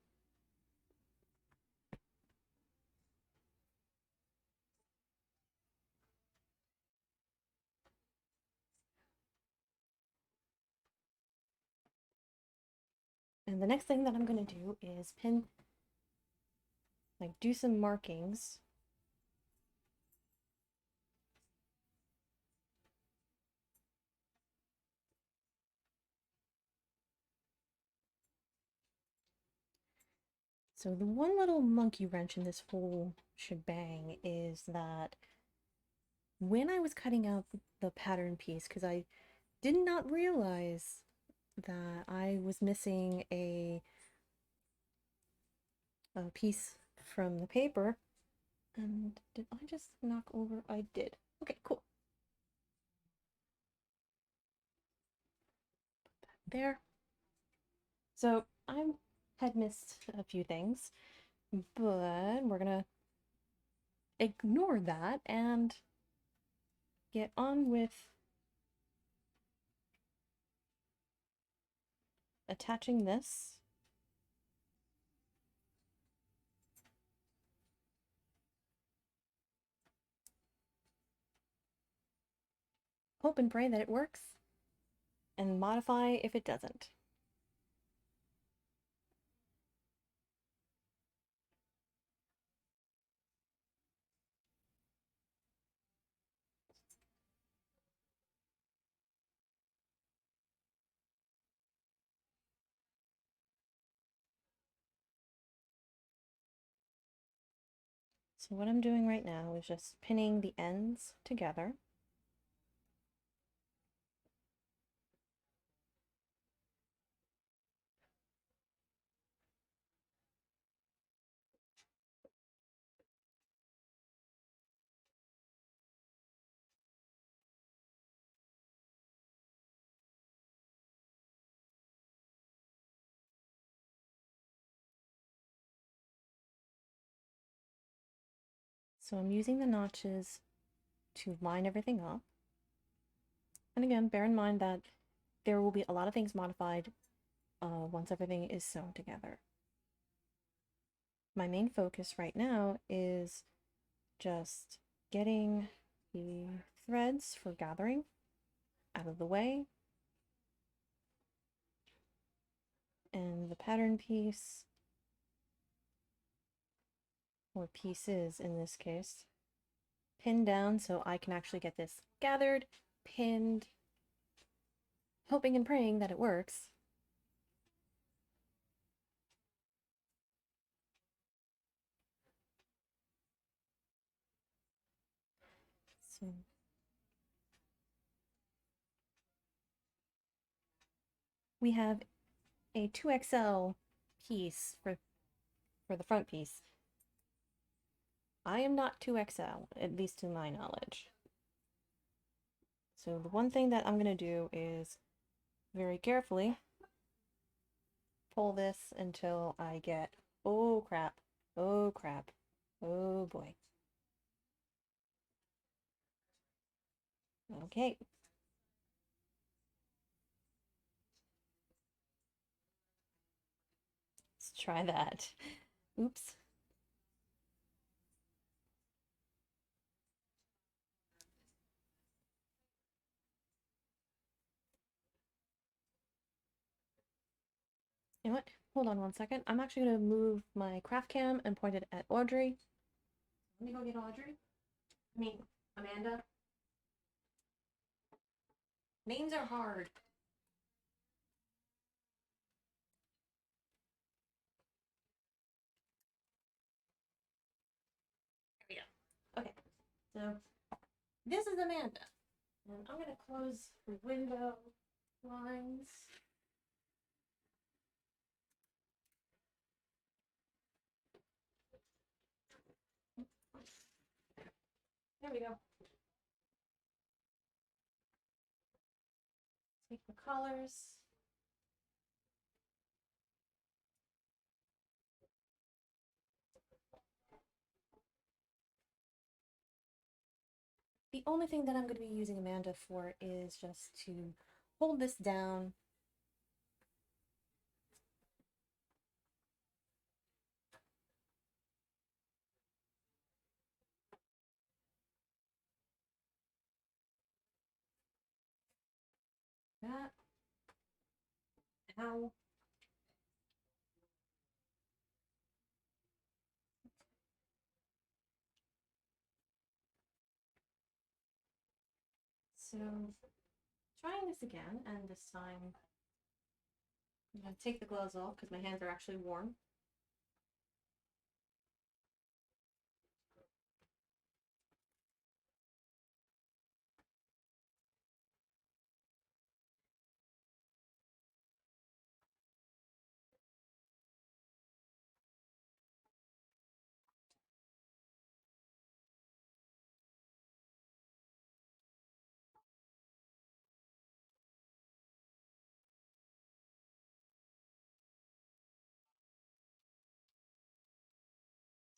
Speaker 2: And the next thing that I'm going to do is pin, do some markings. So the one little monkey wrench in this whole shebang is that when I was cutting out the pattern piece, because I did not realize that I was missing a piece from the paper. And did I just knock over? I did. Okay, cool. Put that there. So I had missed a few things, but we're gonna ignore that and get on with attaching this. Hope and pray that it works, and modify if it doesn't. So what I'm doing right now is just pinning the ends together. So I'm using the notches to line everything up. And again, bear in mind that there will be a lot of things modified once everything is sewn together. My main focus right now is just getting the threads for gathering out of the way, and the pattern piece, or pieces in this case, pinned down so I can actually get this gathered, pinned, hoping and praying that it works. So we have a 2XL piece for the front piece. I am not 2XL, at least to my knowledge. So the one thing that I'm going to do is very carefully pull this until I get, oh crap, oh crap, oh boy. Okay. Let's try that. Oops. You know what? Hold on one second. I'm actually going to move my craft cam and point it at Audrey. Let me go get Audrey. I mean, Amanda. Names are hard. There we go. So this is Amanda. And I'm gonna close the window blinds. There we go. Take the colors. The only thing that I'm going to be using Amanda for is just to hold this down. That. Ow. So, trying this again, and this time I'm going to take the gloves off because my hands are actually warm.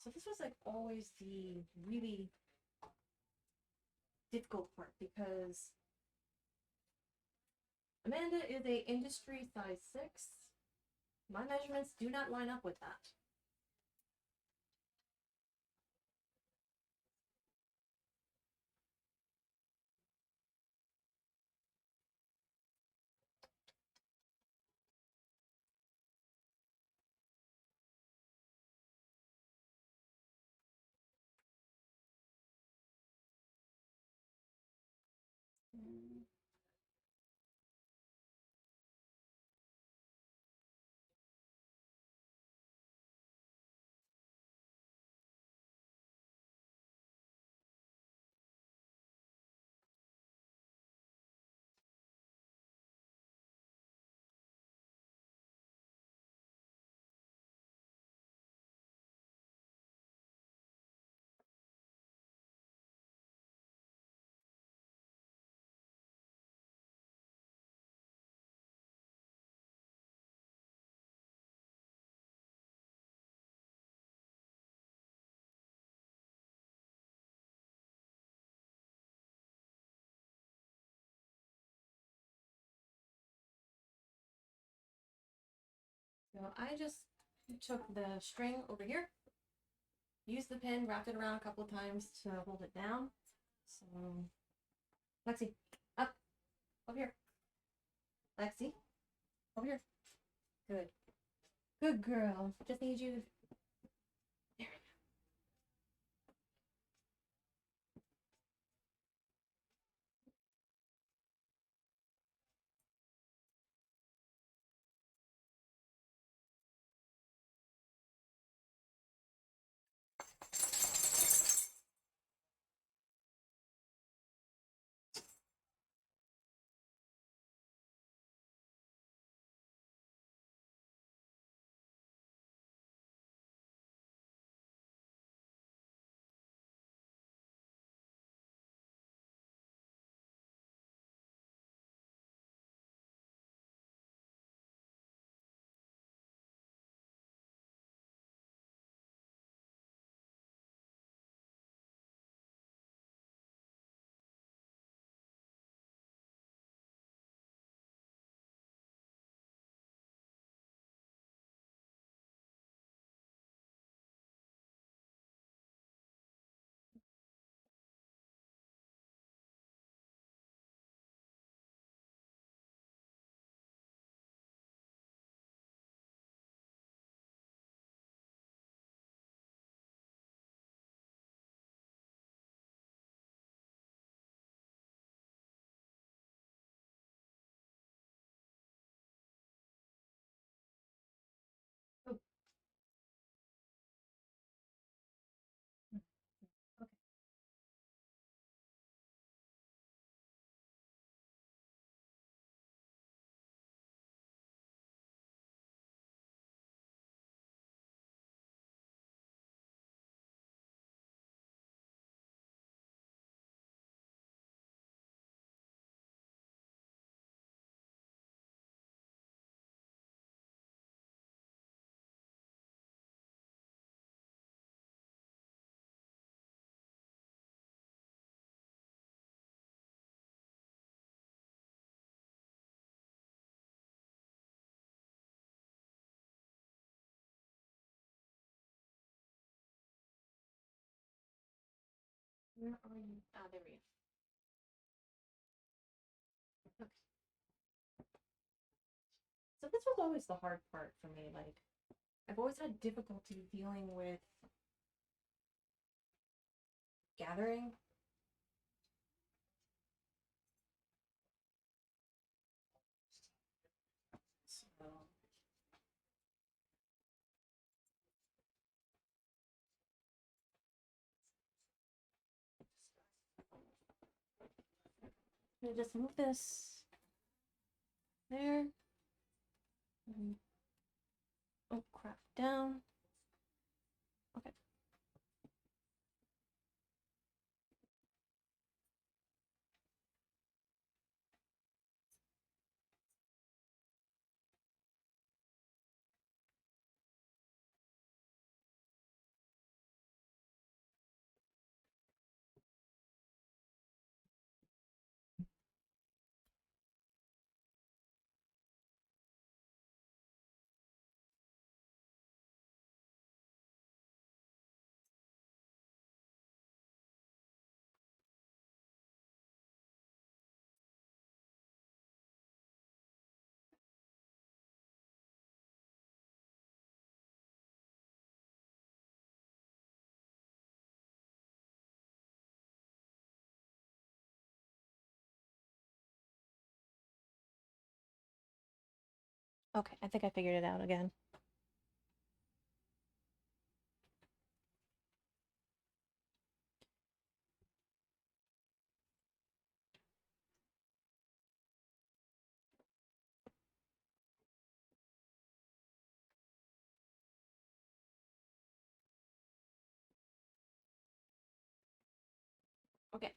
Speaker 2: So this was like always the really difficult part because Amanda is a industry size 6. My measurements do not line up with that. So I just took the string over here, used the pin, wrapped it around a couple of times to hold it down. So, Lexi, up, over here. Lexi, over here. Good. Good girl. Just need you. There. Where are you? Ah, there we go. Okay. So this was always the hard part for me. Like, I've always had difficulty dealing with gathering. So I'm gonna just move this there. Oh crap, down. Okay. Okay, I think I figured it out again. Okay.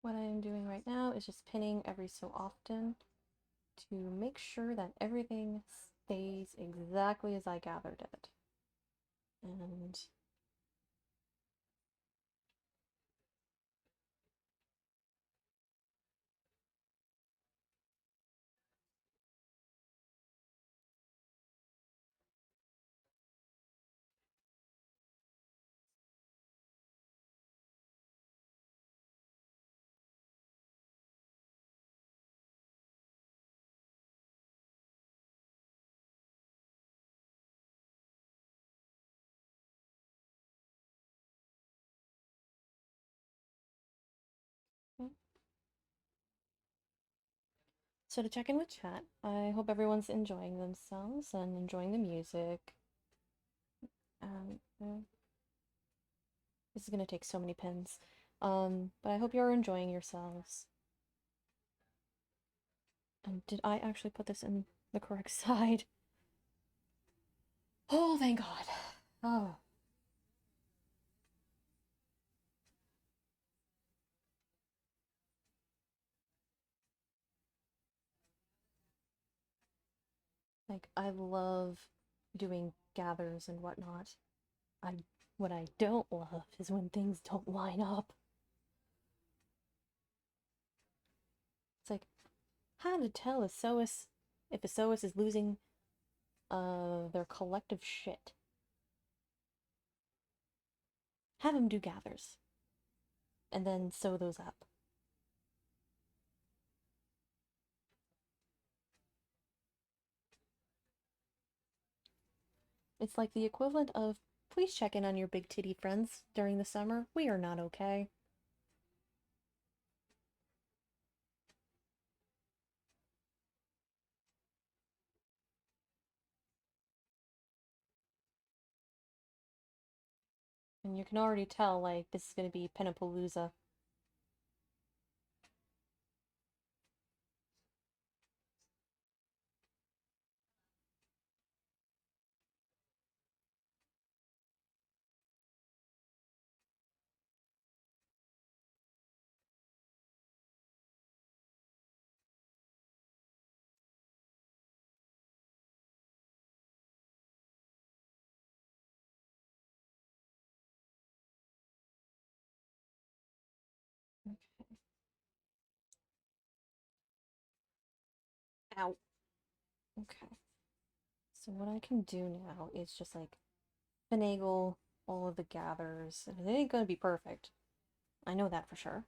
Speaker 2: What I am doing right now is just pinning every so often to make sure that everything stays exactly as I gathered it. And so to check in with chat, I hope everyone's enjoying themselves and enjoying the music. This is gonna take so many pins. But I hope you're enjoying yourselves. And did I actually put this in the correct side? Oh, thank God. Oh. Like, I love doing gathers and whatnot. What I don't love is when things don't line up. It's like, how to tell a Soas if a Soas is losing their collective shit. Have them do gathers. And then sew those up. It's like the equivalent of, please check in on your big titty friends during the summer. We are not okay. And you can already tell, like, this is gonna be Penapalooza. Ow. Okay. So what I can do now is just like finagle all of the gathers. And it ain't gonna be perfect. I know that for sure.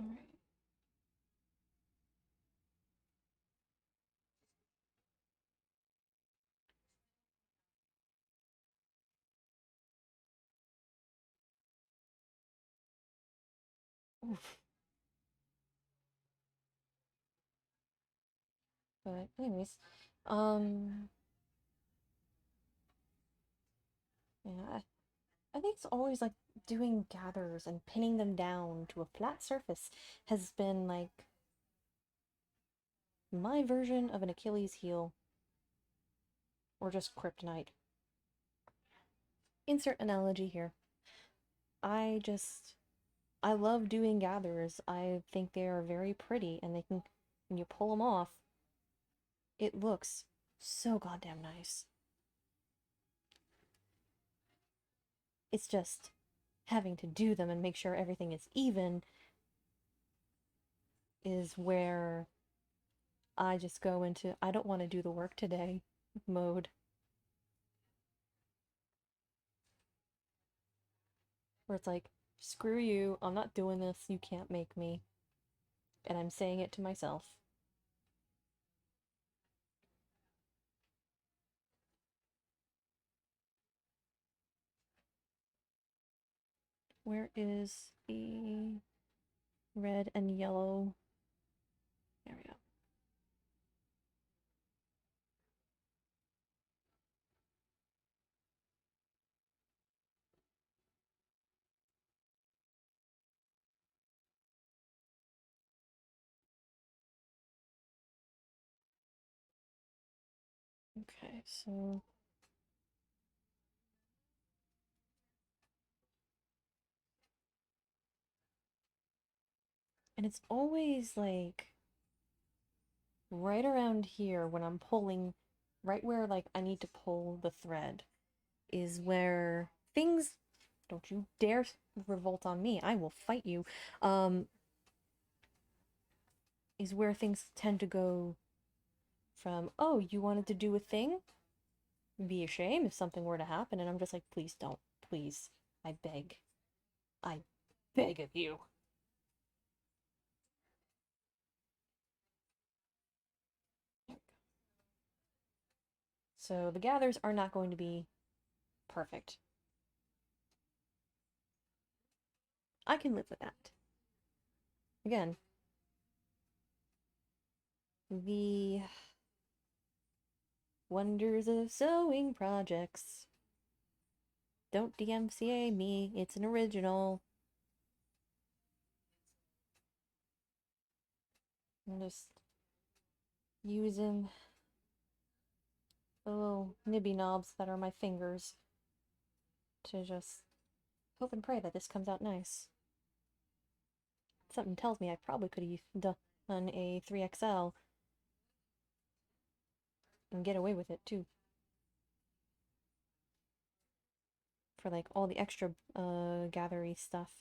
Speaker 2: Alright. Oof. But anyways, um, yeah, I think it's always like doing gathers and pinning them down to a flat surface has been like my version of an Achilles heel or just kryptonite. Insert analogy here. I just I love doing gathers. I think they are very pretty and they can when you pull them off, it looks so goddamn nice. It's just having to do them and make sure everything is even is where I just go into I don't want to do the work today mode. Where it's like, screw you, I'm not doing this, you can't make me. And I'm saying it to myself. Where is the red and yellow? There we go. Okay, so and it's always like right around here when I'm pulling, right where like I need to pull the thread is where things, don't you dare revolt on me, I will fight you, is where things tend to go from, oh, you wanted to do a thing? Be a shame if something were to happen, and I'm just like, please don't, please, I beg. I beg of you. So the gathers are not going to be perfect. I can live with that. Again, the wonders of sewing projects. Don't DMCA me, it's an original. I'm just using the little nibby knobs that are my fingers to just hope and pray that this comes out nice. Something tells me I probably could have done a 3XL and get away with it too. For like all the extra gathery stuff.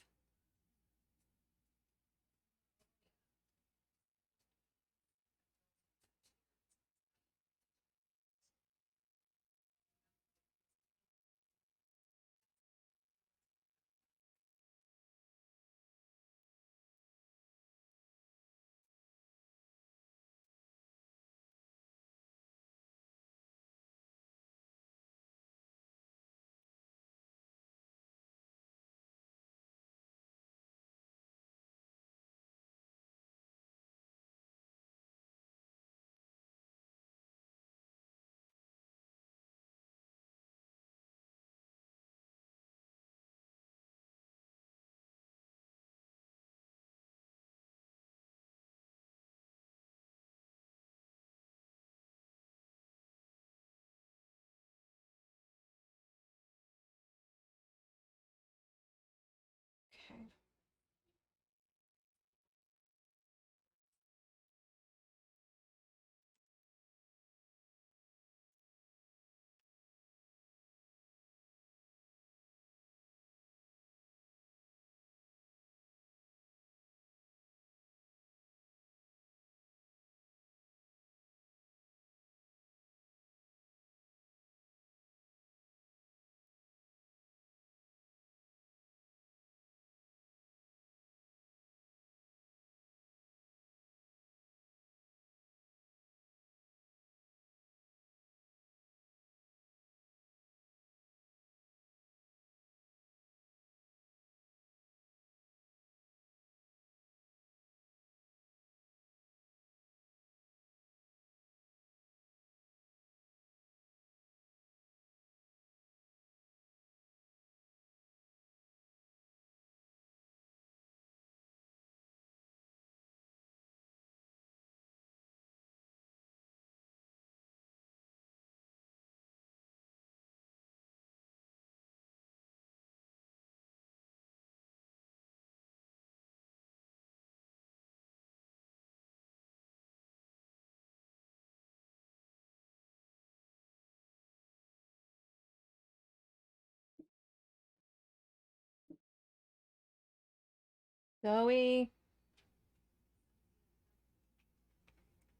Speaker 2: Zoe.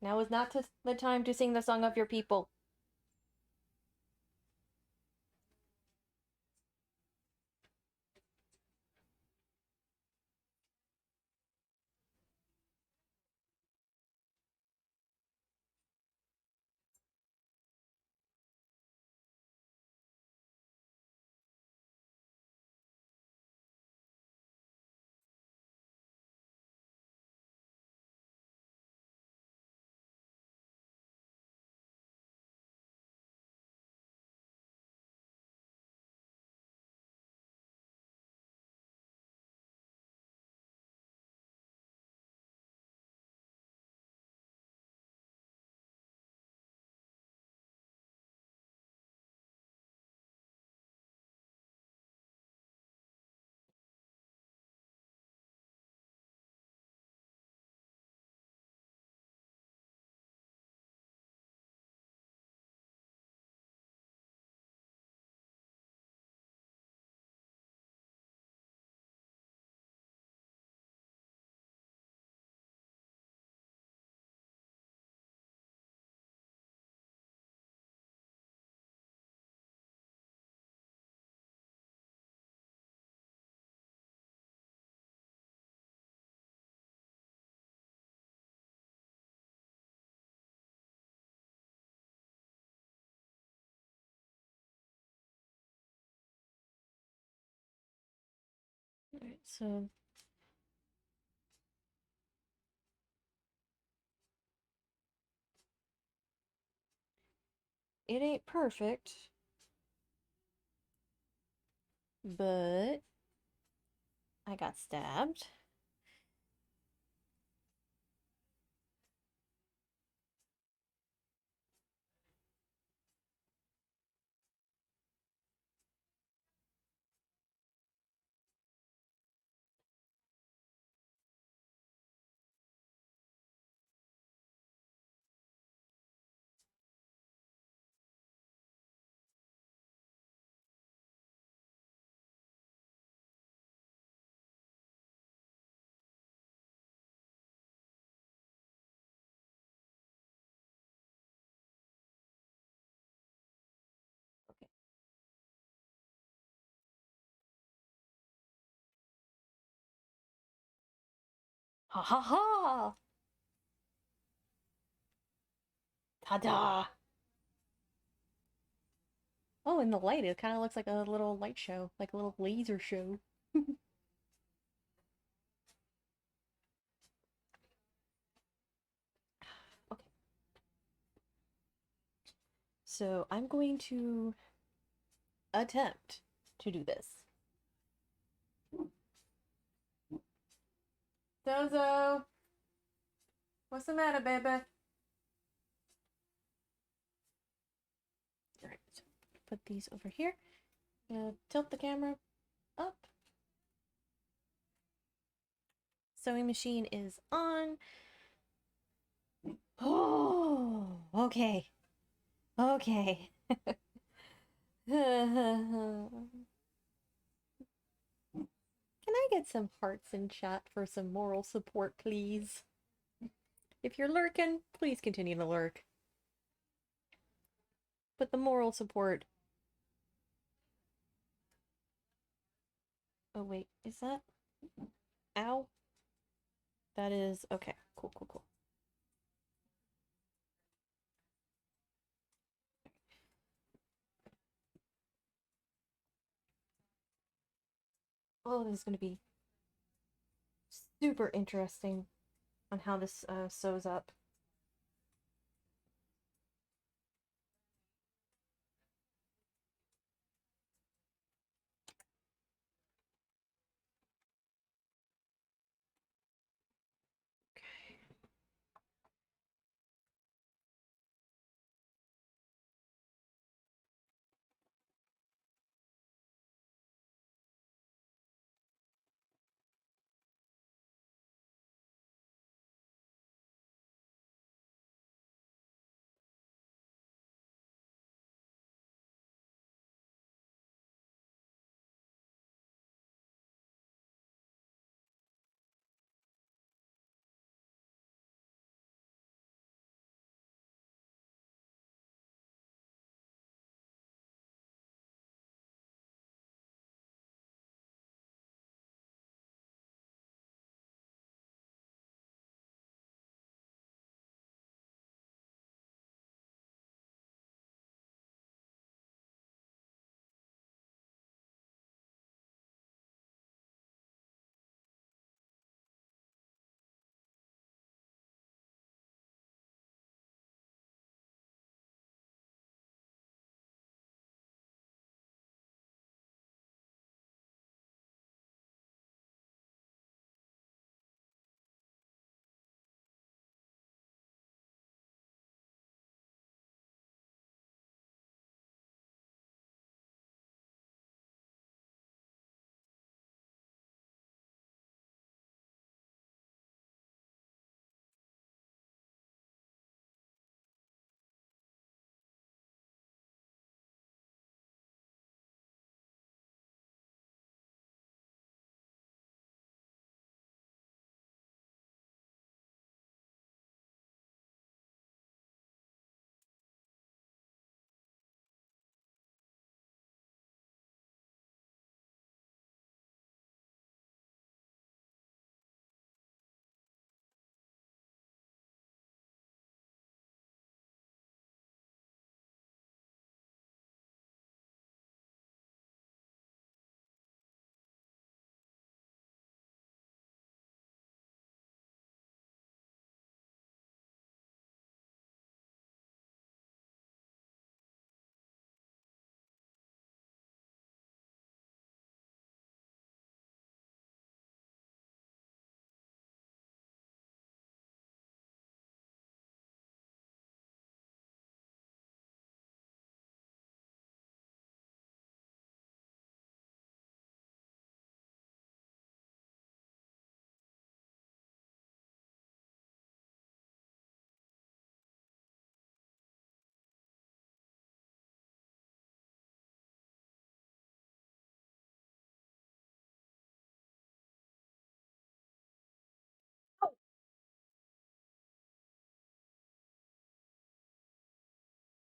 Speaker 2: Now is not the time to sing the song of your people. Alright, so it ain't perfect, but I got stabbed. Okay. Ha ha ha! Ta-da! Oh, and the light, it kind of looks like a little light show, like a little laser show. Okay. So I'm going to attempt to do this. Zozo! What's the matter, baby? Alright, so put these over here. Tilt the camera up. Sewing machine is on. Oh, okay. Okay. Can I get some hearts in chat for some moral support, please? If you're lurking, please continue to lurk. But the moral support... Oh, wait. Is that... Ow? That is... Okay. Cool, cool, cool. Oh, this is going to be super interesting on how this sews up.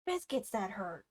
Speaker 2: biscuits that hurt.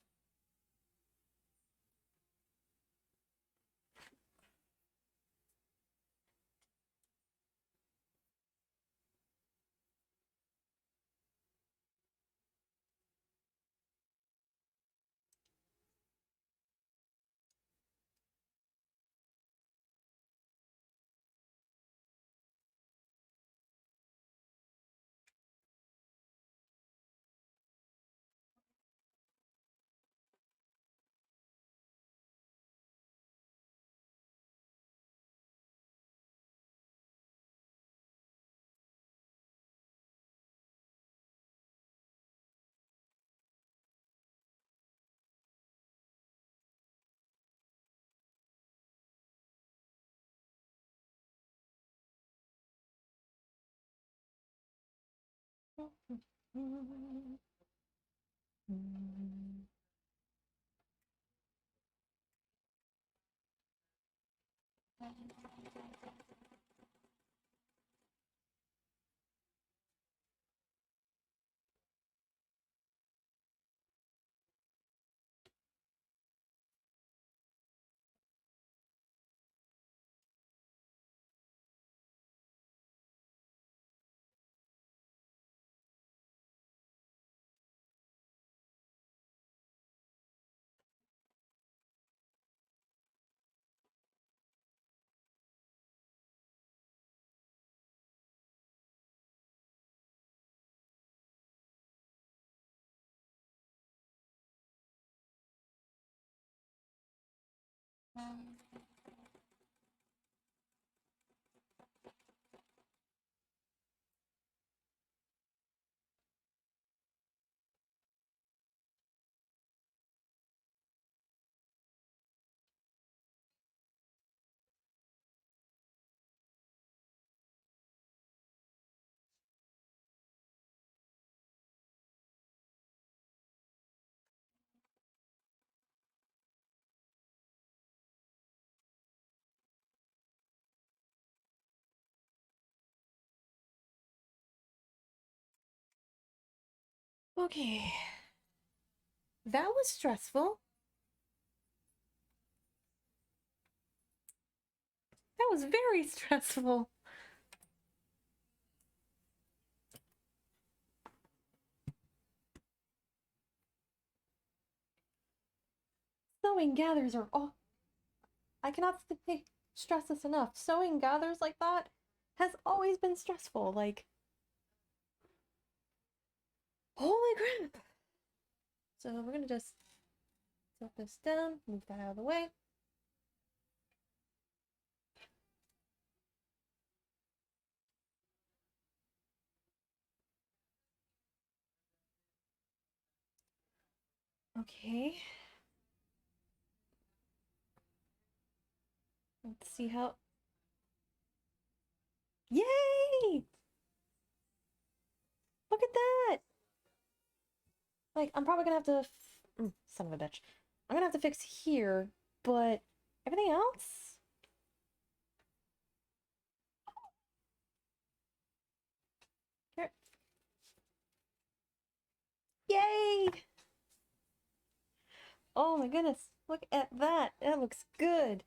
Speaker 2: Okay. That was stressful. That was very stressful. Sewing gathers are all... I cannot stress this enough. Sewing gathers like that has always been stressful. Like, holy crap. So we're gonna just set this down, move that out of the way. Okay. Let's see how... Yay! Look at that! Like, I'm probably gonna have to... son of a bitch. I'm gonna have to fix here, but everything else? Here. Yay! Oh my goodness, look at that. That looks good.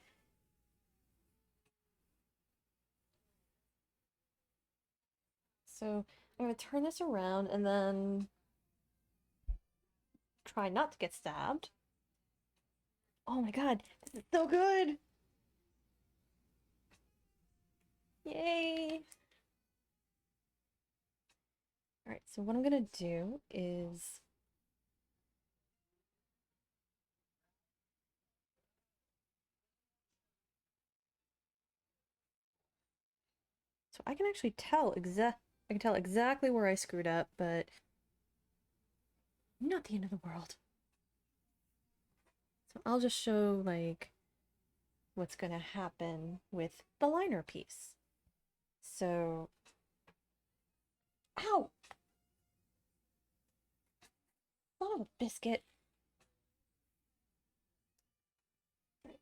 Speaker 2: So I'm gonna turn this around and then try not to get stabbed. Oh my god, this is so good! Yay! Alright, so what I'm gonna do is... So I can actually tell exactly where I screwed up, but not the end of the world. So I'll just show, like, what's gonna happen with the liner piece. So... Ow! Son of a biscuit. Get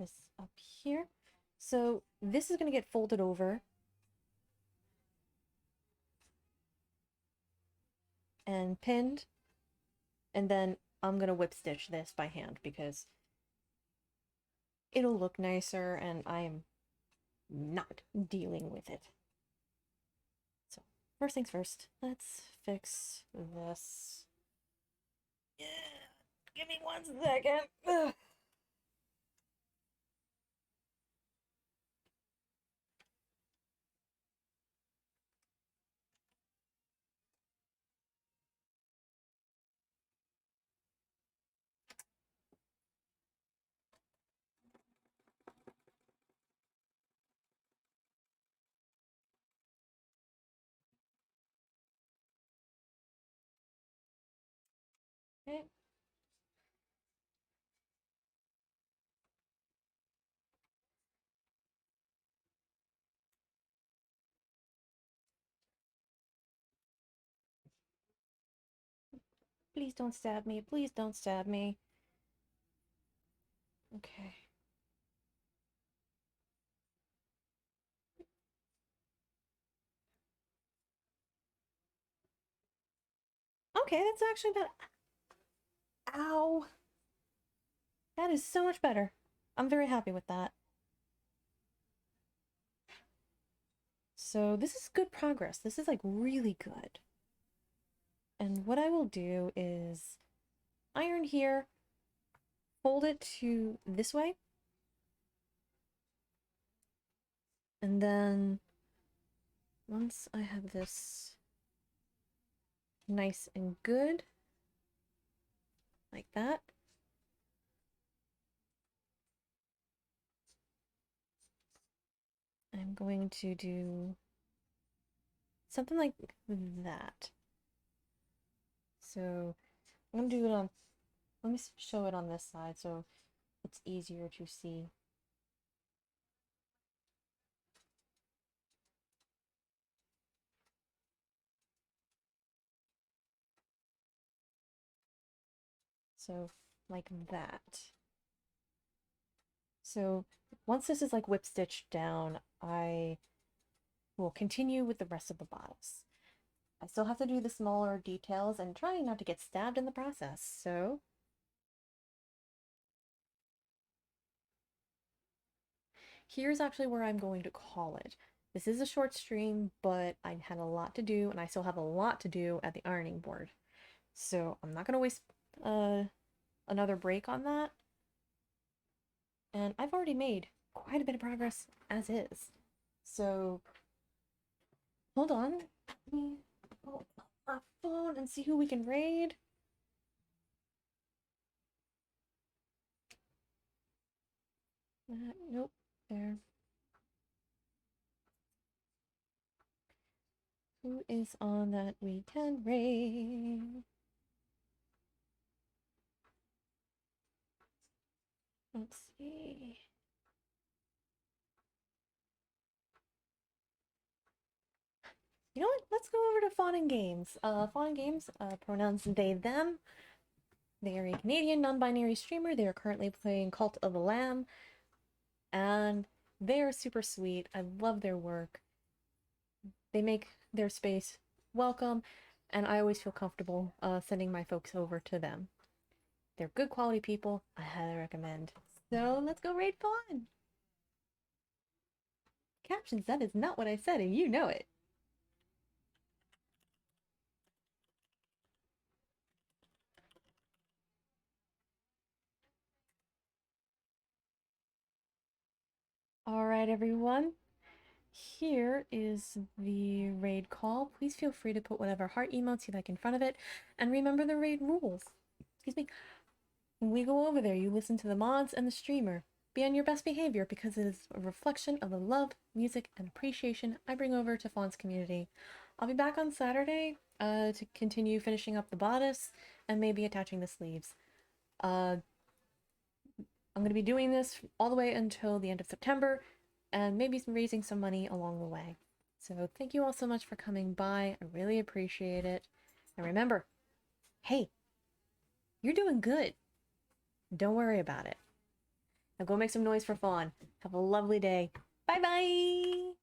Speaker 2: this up here. So this is gonna get folded over. And pinned. And then I'm gonna whip stitch this by hand because it'll look nicer and I am not dealing with it. So, first things first, let's fix this. Yeah, give me 1 second. Ugh. Okay. Please don't stab me. Please don't stab me. Okay. Okay, that's actually better. Ow. That is so much better. I'm very happy with that. So this is good progress. This is like really good. And what I will do is iron here, fold it to this way, and then once I have this nice and good, like that, I'm going to do something like that. So I'm going to do it on, let me show it on this side so it's easier to see. So like that. So once this is like whip stitched down, I will continue with the rest of the bodice. I still have to do the smaller details and try not to get stabbed in the process, so here's actually where I'm going to call it. This is a short stream, but I had a lot to do, and I still have a lot to do at the ironing board. So I'm not going to waste another break on that. And I've already made quite a bit of progress as is. So hold on. Let me pull up our phone and see who we can raid. Nope, there. Who is on that we can raid? Let's see. You know what? Let's go over to Fawn and Games. Fawn and Games, pronouns they, them. They are a Canadian non-binary streamer. They are currently playing Cult of the Lamb. And they are super sweet. I love their work. They make their space welcome, and I always feel comfortable sending my folks over to them. They're good quality people. I highly recommend. So let's go raid Fawn. Captions, that is not what I said, and you know it. All right, everyone. Here is the raid call. Please feel free to put whatever heart emotes you like in front of it. And remember the raid rules. Excuse me. When we go over there, you listen to the mods and the streamer. Be on your best behavior because it is a reflection of the love, music, and appreciation I bring over to Fawn's community. I'll be back on Saturday to continue finishing up the bodice and maybe attaching the sleeves. I'm going to be doing this all the way until the end of September and maybe raising some money along the way. So thank you all so much for coming by. I really appreciate it. And remember, hey, you're doing good. Don't worry about it. Now go make some noise for Fawn. Have a lovely day. Bye-bye!